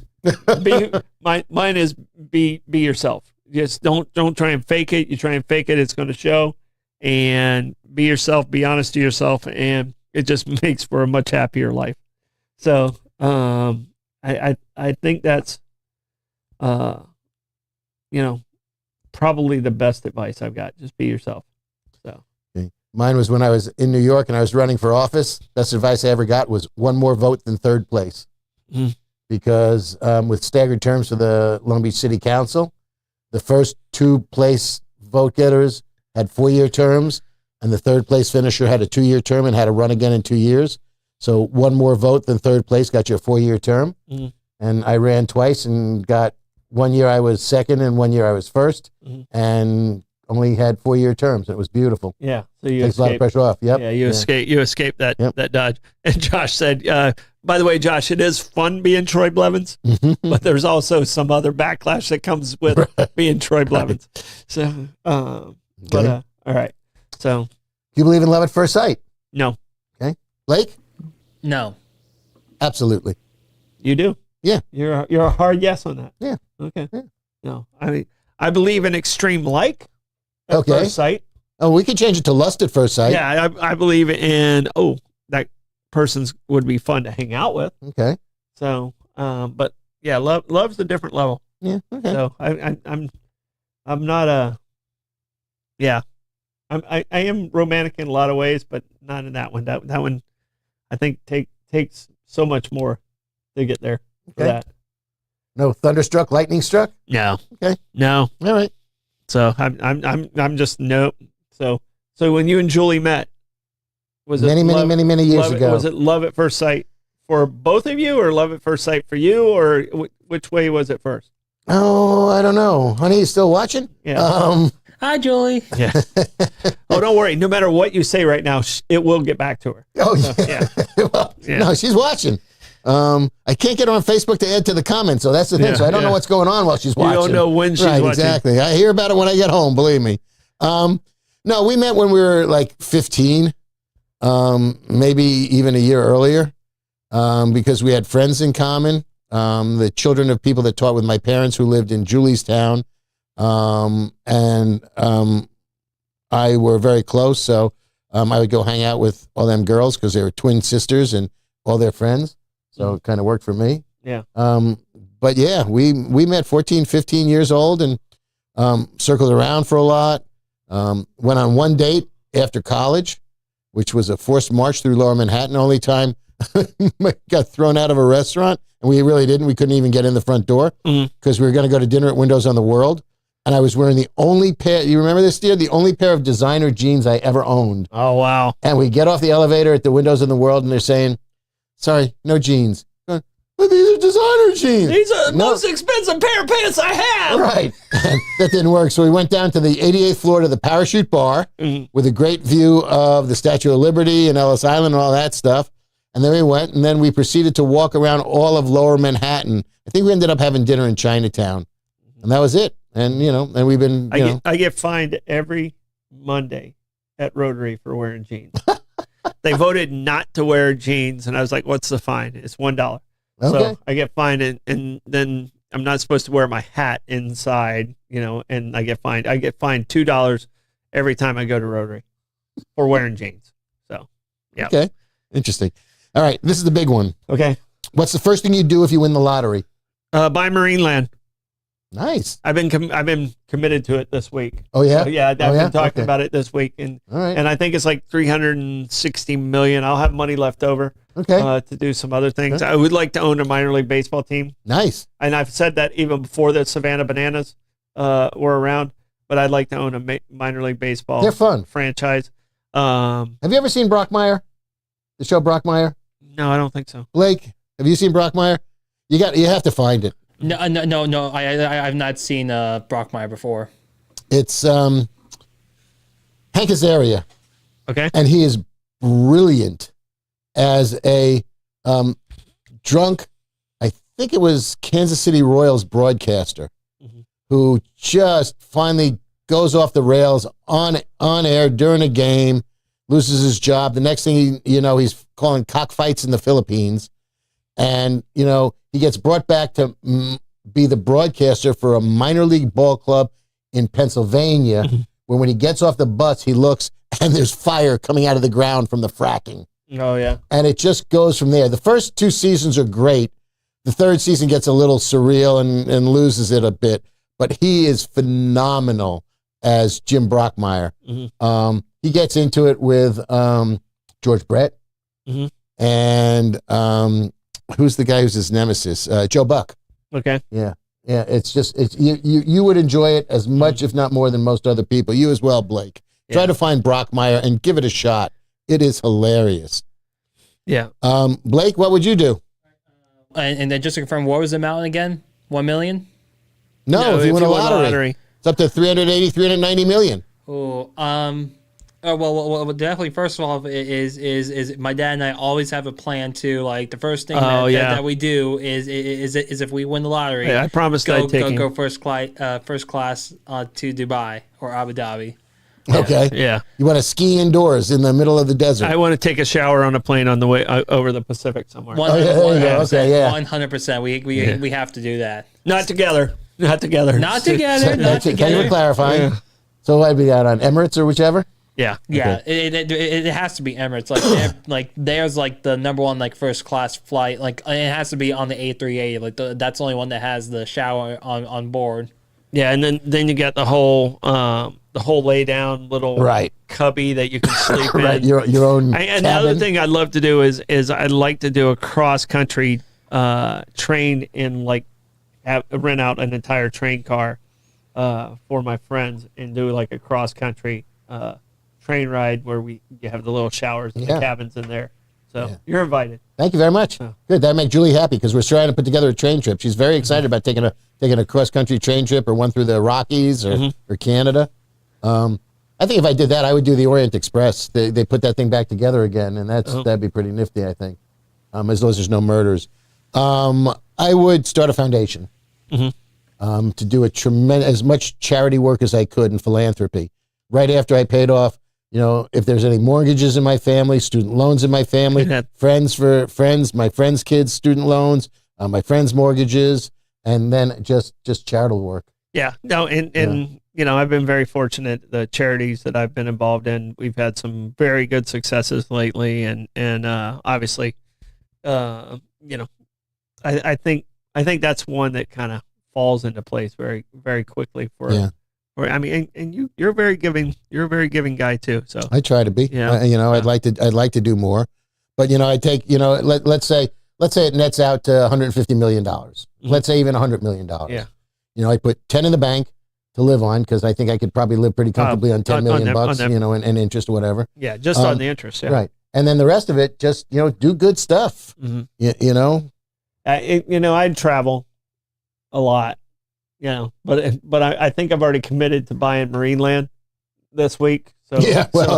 Mine is be yourself. Just don't try and fake it. You try and fake it, it's going to show. And be yourself. Be honest to yourself, and it just makes for a much happier life. So I think that's probably the best advice I've got. Just be yourself. So Okay. Mine was when I was in New York and I was running for office. Best advice I ever got was one more vote than third place. Because with staggered terms for the Long Beach City Council, the first 2 place vote getters had 4-year terms, and the third place finisher had a 2-year term and had to run again in 2 years. So one more vote than third place got you a 4-year term. And I ran twice and got 1 year I was second and 1 year I was first, and only had 4-year terms. It was beautiful. yeah, so you Takes a lot of pressure off. Yep. Yeah, you escape that that dodge. And Josh said, by the way, Josh, it is fun being Troy Blevins, but there's also some other backlash that comes with being Troy Blevins. So, all right. So, Do you believe in love at first sight? no, Okay. Blake? No. Absolutely. you do. Yeah. You're a hard yes on that. Yeah. Okay. Yeah. No, I believe in extreme like at Okay. first sight. Oh, we could change it to lust at first sight. Yeah, I believe in that person's would be fun to hang out with. Okay. So, but yeah, love's a different level. Yeah. Okay. So I'm not a I am romantic in a lot of ways, but not in that one. That one I think takes so much more to get there for Okay. that. No thunderstruck, lightning struck? No. Okay. No. All right. So I'm just nope. So when you and Julie met, was it many years ago? Was it love at first sight for both of you, or love at first sight for you, or which way was it first? Oh, I don't know. Honey, you still watching? Yeah. Hi, Julie. Yeah. Oh, don't worry. No matter what you say right now, it will get back to her. Oh, yeah. Well, Yeah. no, she's watching. I can't get her on Facebook to add to the comments, so that's the thing. Yeah, so I don't know yeah. what's going on while she's watching. You don't know when she's right, watching. Exactly. I hear about it when I get home, believe me. No, we met when we were like 15, maybe even a year earlier, because we had friends in common, the children of people that taught with my parents who lived in Julie's town. And I were very close, so I would go hang out with all them girls because they were twin sisters and all their friends. So it kind of worked for me. Yeah. But yeah, we met 14, 15 years old and circled around for a lot. Went on one date after college, which was a forced march through Lower Manhattan. Only time got thrown out of a restaurant, and we really didn't. We couldn't even get in the front door because we were going to go to dinner at Windows on the World. And I was wearing the only pair, you remember this, dear? The only pair of designer jeans I ever owned. Oh, wow. And we get off the elevator at the Windows in the World, and they're saying, sorry, no jeans. But these are designer jeans. These are the most expensive pair of pants I have. Right. And that didn't work. So we went down to the 88th floor to the Parachute Bar with a great view of the Statue of Liberty and Ellis Island and all that stuff. And then we went, and then we proceeded to walk around all of Lower Manhattan. I think we ended up having dinner in Chinatown. And that was it. And, and we've been, I get fined every Monday at Rotary for wearing jeans. They voted not to wear jeans, and I was like, what's the fine? It's $1. Okay. So I get fined, and then I'm not supposed to wear my hat inside, and I get fined. I get fined $2 every time I go to Rotary for wearing jeans. So, yeah. Okay. Interesting. All right. This is the big one. Okay. What's the first thing you do if you win the lottery? Buy marine land. Nice. I've been committed to it this week. Oh, yeah? So, yeah, I've been talking Okay. about it this week, and All right. and I think it's like $360 million. I'll have money left over Okay. to do some other things. I would like to own a minor league baseball team, Nice. and I've said that even before the Savannah Bananas were around. But I'd like to own a minor league baseball They're fun. franchise. Have you ever seen Brockmire? The show Brockmire? No, I don't think so. Blake, have you seen Brockmire? You have to find it. No. I've not seen Brockmire before. It's Hank Azaria, Okay. and he is brilliant as a drunk, I think it was Kansas City Royals broadcaster, who just finally goes off the rails on air during a game, loses his job. The next thing he's calling cockfights in the Philippines. And, he gets brought back to be the broadcaster for a minor league ball club in Pennsylvania, where when he gets off the bus, he looks and there's fire coming out of the ground from the fracking. Oh, yeah. And it just goes from there. The first 2 seasons are great. The third season gets a little surreal and loses it a bit. But he is phenomenal as Jim Brockmire. He gets into it with George Brett and who's the guy who's his nemesis? Joe Buck. Okay. Yeah. It's you would enjoy it as much, if not more, than most other people. You as well, Blake. Try to find Brockmire and give it a shot. It is hilarious. Yeah. Blake, what would you do? And then just to confirm, what was the amount again? 1 million? No, if you win a lottery, it's up to 380, 390 million. Oh, well, definitely. First of all, is my dad and I always have a plan to the first thing that we do is if we win the lottery, I promised I'd take him. go first class to Dubai or Abu Dhabi. Okay. Yeah. You want to ski indoors in the middle of the desert. I want to take a shower on a plane on the way over the Pacific somewhere. 100%. there you go. Okay, yeah. 100%. We have to do that. Not together. Not together. Not together. Not Thank you for together. clarifying. Yeah. So I'd be out on Emirates or whichever. Yeah. Yeah, it has to be Emirates. There's the number one first class flight. It has to be on the A380. That's the only one that has the shower on board. Yeah, and then you got the whole lay down little cubby that you can sleep in. Right, your own. And the other thing I'd love to do is I'd like to do a cross country train in rent out an entire train car for my friends and do like a cross country train ride where you have the little showers and the cabins in there. So you're invited. Thank you very much. Good. That make Julie happy because we're trying to put together a train trip. She's very excited about taking a cross country train trip or one through the Rockies or Canada. I think if I did that, I would do the Orient Express. They put that thing back together again, and that'd be pretty nifty, I think. As long as there's no murders. I would start a foundation to do as much charity work as I could in philanthropy. Right after I paid off, if there's any mortgages in my family, student loans in my family, my friends' kids' student loans, my friends' mortgages, and then just charitable work. Yeah, no, and I've been very fortunate. The charities that I've been involved in, we've had some very good successes lately, and obviously, I think that's one that kind of falls into place very, very quickly for. I mean, and you're a very giving guy too. So I try to be. I'd like to do more, but I take let's say it nets out to $150 million. Let's say even $100 million. Yeah. I put 10 in the bank to live on because I think I could probably live pretty comfortably on $10 million bucks, and interest or whatever. Yeah, just on the interest. Yeah. Right, and then the rest of it, just do good stuff. I'd travel a lot. But I think I've already committed to buying marine land this week. So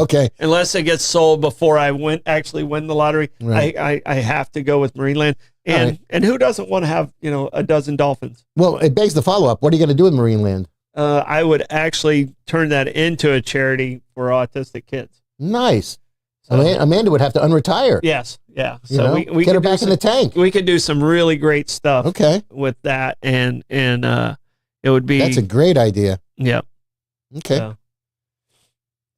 okay. Unless it gets sold before I actually win the lottery, right. I have to go with marine land. And who doesn't want to have a dozen dolphins? Well, it begs the follow up. What are you going to do with marine land? I would actually turn that into a charity for autistic kids. Nice. So, Amanda would have to unretire. Yes. Yeah. So we get her back in the tank. We could do some really great stuff. With that, and it would be. That's a great idea. Yep. Okay. So,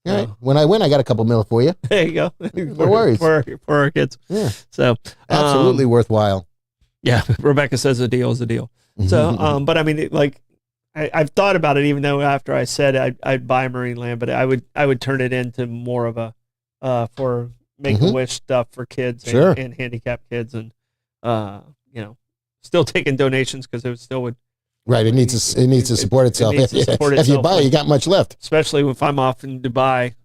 all right. When I win, I got a couple mil for you. There you go. No worries. For our kids. Yeah. So absolutely worthwhile. Yeah. Rebecca says a deal is a deal. So, but I mean, I've thought about it, even though after I said I'd buy marine land, but I would turn it into more of a for Make-A-Wish stuff for kids and handicapped kids, and still taking donations because it still would. Right, it needs to support itself. If you buy, you got much left. Especially if I'm off in Dubai,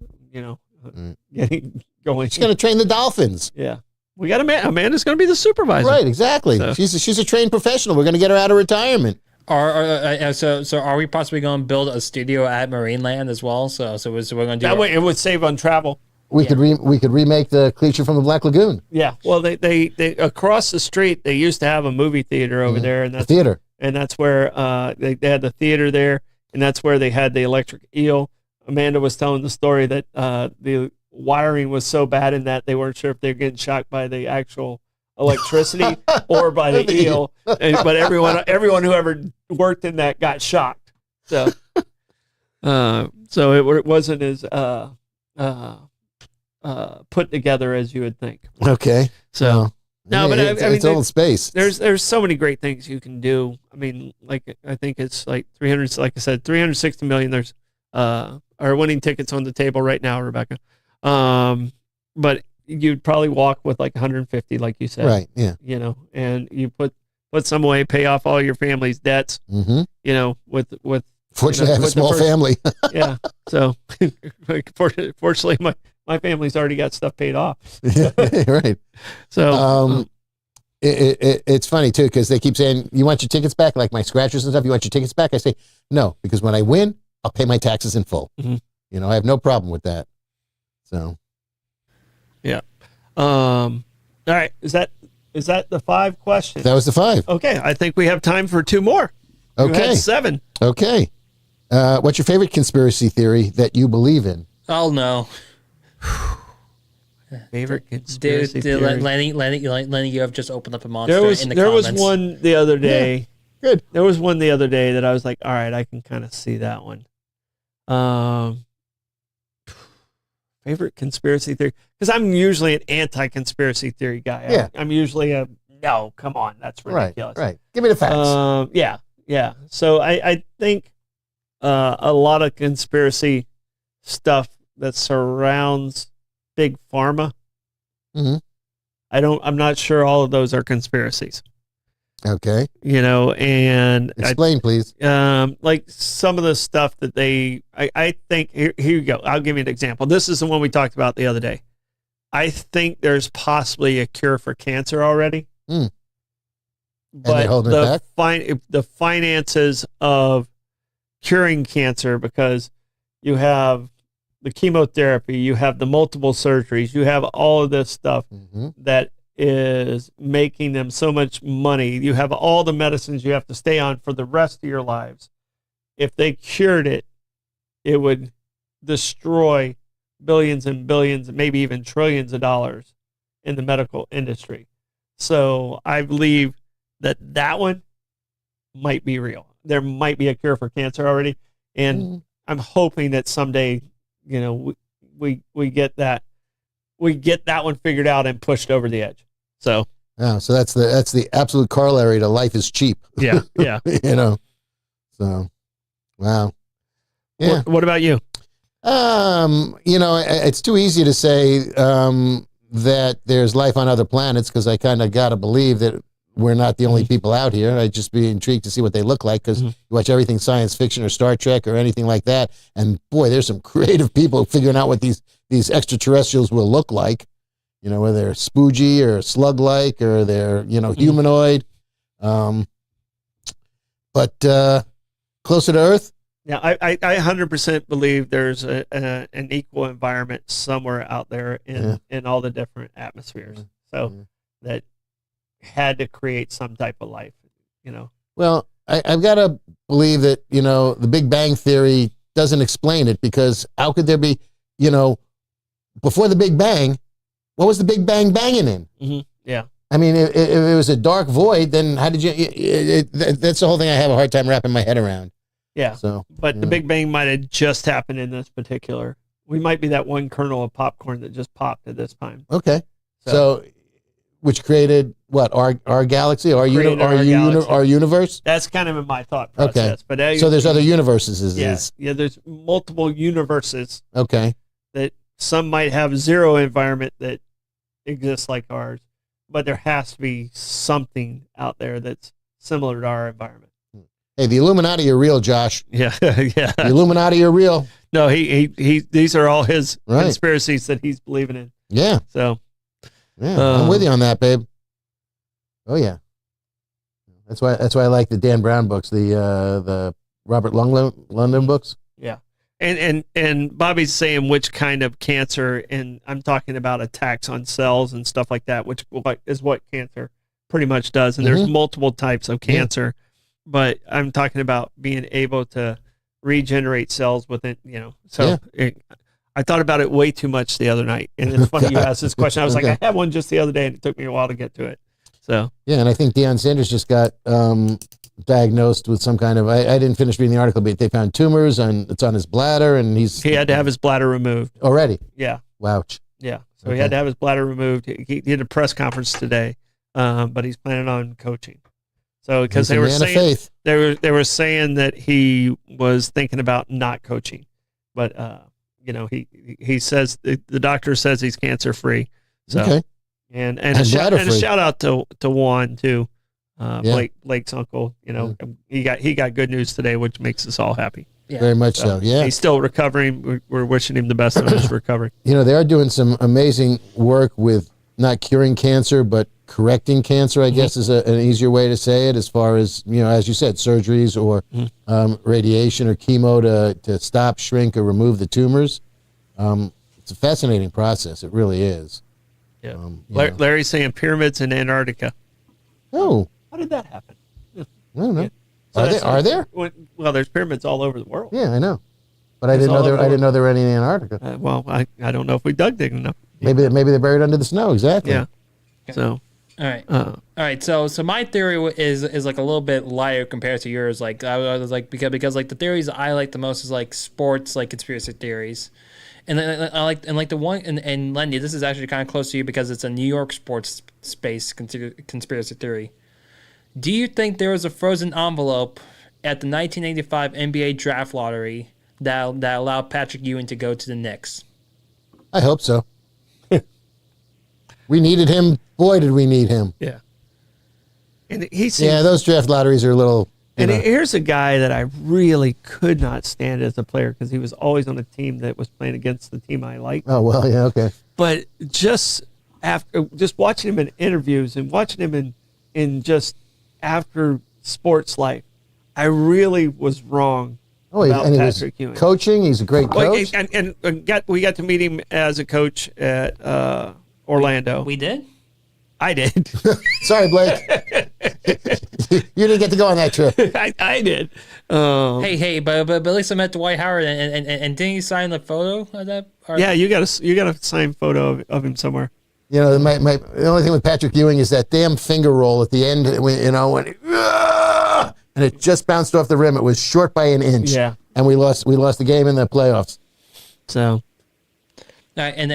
getting going. She's going to train the dolphins. Yeah, we got Amanda's going to be the supervisor. Right, exactly. So. She's a trained professional. We're going to get her out of retirement. So are we possibly going to build a studio at Marineland as well? So we're going to do that way. It would save on travel. We could remake the creature from the Black Lagoon. Yeah. Well, they across the street they used to have a movie theater over there, and that's theater. And that's where they had the theater there, and that's where they had the electric eel. Amanda was telling the story that the wiring was so bad in that they weren't sure if they were getting shocked by the actual electricity or by the eel. But everyone who ever worked in that got shocked. So, it wasn't as put together as you would think. Okay. So. No, but it's all space. There's so many great things you can do. I mean, I think it's like 300. Like I said, 360 million. There's are winning tickets on the table right now, Rebecca. But you'd probably walk with like 150, like you said. Right. Yeah. And you put some away, pay off all your family's debts. With fortunately, I have a small family. Yeah. So fortunately, my family's already got stuff paid off. Right. So it's funny too because they keep saying, "You want your tickets back?" Like my scratchers and stuff. You want your tickets back? I say no because when I win, I'll pay my taxes in full. I have no problem with that. So, yeah. All right. Is that the 5 questions? That was the 5. Okay. I think we have time for 2 more. You had 7. Okay. What's your favorite conspiracy theory that you believe in? Oh no. Favorite conspiracy theory. Lenny, you have just opened up a monster in the there comments. was one the other day. Yeah, good. There was one the other day that I was like, all right, I can kind of see that one. Favorite conspiracy theory? Because I'm usually an anti-conspiracy theory guy. Yeah. I'm usually no, come on, that's ridiculous. Right. Give me the facts. Yeah. So I think a lot of conspiracy stuff that surrounds big pharma. I'm not sure all of those are conspiracies. Okay. And Explain, please. like some of the stuff that I think, here you go. I'll give you an example. This is the one we talked about the other day. I think there's possibly a cure for cancer already. And But they're holding it back? the finances of curing cancer, because you have the chemotherapy, you have the multiple surgeries, you have all of this stuff that is making them so much money. You have all the medicines you have to stay on for the rest of your lives. If they cured it, it would destroy billions and billions, maybe even trillions of dollars in the medical industry. So I believe that one might be real. There might be a cure for cancer already. And I'm hoping that someday, we get that one figured out and pushed over the edge. So, so that's the absolute corollary to life is cheap. Yeah. So, wow. Yeah. What about you? It's too easy to say that there's life on other planets, because I kind of got to believe that we're not the only people out here. I'd just be intrigued to see what they look like, because you watch everything science fiction or Star Trek or anything like that, and boy, there's some creative people figuring out what these extraterrestrials will look like. Whether they're spoogey or slug-like, or they're humanoid. But closer to Earth. Yeah, I 100% believe there's an equal environment somewhere out there in all the different atmospheres. So that had to create some type of life, Well, I've got to believe that, the Big Bang Theory doesn't explain it, because how could there be, before the Big Bang, what was the Big Bang banging in? Yeah. I mean, if it was a dark void, then how did you, that's the whole thing I have a hard time wrapping my head around. Yeah. So, but the Big Bang might have just happened in this particular. We might be that one kernel of popcorn that just popped at this time. Okay. So which created what? Our galaxy, our universe? That's kind of in my thought process. Okay. But so there's other universes. Yeah, there's multiple universes. Okay. That some might have zero environment that exists like ours, but there has to be something out there that's similar to our environment. Hey, the Illuminati are real, Josh. Yeah, yeah. The Illuminati are real. No, he these are all his conspiracies that he's believing in. Yeah. So, yeah, I'm with you on that, babe. Oh yeah. That's why I like the Dan Brown books, the Robert London books. Yeah. And Bobby's saying which kind of cancer, and I'm talking about attacks on cells and stuff like that, which is what cancer pretty much does. And there's multiple types of cancer, but I'm talking about being able to regenerate cells within, So I thought about it way too much the other night, and it's funny you asked this question. I was like, I had one just the other day, and it took me a while to get to it. So yeah, and I think Deion Sanders just got diagnosed with some kind of, I didn't finish reading the article, but they found tumors and it's on his bladder, and he had to have his bladder removed already. Yeah. Wouch. Yeah. So he had to have his bladder removed. He did a press conference today, but he's planning on coaching. So because they were saying they were saying that he was thinking about not coaching, but he says the doctor says he's cancer free. So and a shout out to Juan too. Blake's uncle, he got good news today, which makes us all happy. Yeah. Very much so. Yeah. He's still recovering. We're wishing him the best of his recovery. They are doing some amazing work with not curing cancer, but correcting cancer, I guess is an easier way to say it, as far as, as you said, surgeries or radiation or chemo to stop, shrink, or remove the tumors. It's a fascinating process. It really is. Yeah. Larry's saying pyramids in Antarctica. Oh. How did that happen? I don't know. Yeah. So are there? Well, there's pyramids all over the world. Yeah, I know. But I didn't know there were any in Antarctica. Well, I don't know if we dug deep enough. Maybe they're buried under the snow. Exactly. Yeah. Okay. So. All right. So my theory is like a little bit lighter compared to yours. Like I was like because like the theories I like the most is like sports, like conspiracy theories. And then I like the one and Lenny, this is actually kind of close to you because it's a New York sports space conspiracy theory. Do you think there was a frozen envelope at the 1985 NBA draft lottery that allowed Patrick Ewing to go to the Knicks? I hope so. We needed him. Boy, did we need him. Yeah. And he seems, Yeah, those draft lotteries are a little. and here's a guy that I really could not stand as a player because he was always on a team that was playing against the team I liked. Oh well, yeah, okay. But just watching him in interviews and watching him in just after sports life, I really was wrong about And he Patrick was Ewing. coaching. He's a great coach. And we got to meet him as a coach at Orlando. We did. I did. Sorry, Blake. You didn't get to go on that trip. I did. Hey, but at least I met Dwight Howard, and didn't he sign the photo of that? Or- Yeah, you got a signed photo of him somewhere. You know, the only thing with Patrick Ewing is that damn finger roll at the end. And it just bounced off the rim. It was short by an inch. Yeah. And we lost the game in the playoffs. So. And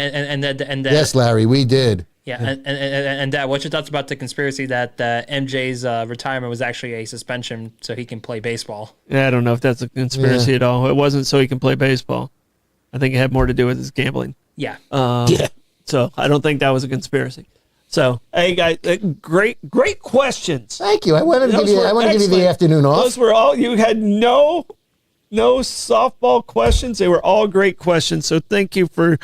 Yes, Larry, we did. yeah, and Dad, what's your thoughts about the conspiracy that MJ's retirement was actually a suspension so he can play baseball? Yeah, I don't know if that's a conspiracy at all. It wasn't so he can play baseball. I think it had more to do with his gambling. Yeah. Yeah. So I don't think that was a conspiracy. So, hey guys, great questions. Thank you. I wanted to give you the afternoon off. Those were all, you had no softball questions. They were all great questions. So thank you for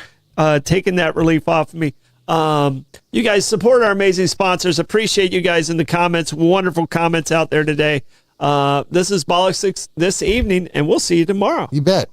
taking that relief off of me. You guys support our amazing sponsors. Appreciate you guys in the comments. Wonderful comments out there today. This is Bollocks this evening, and we'll see you tomorrow. You bet.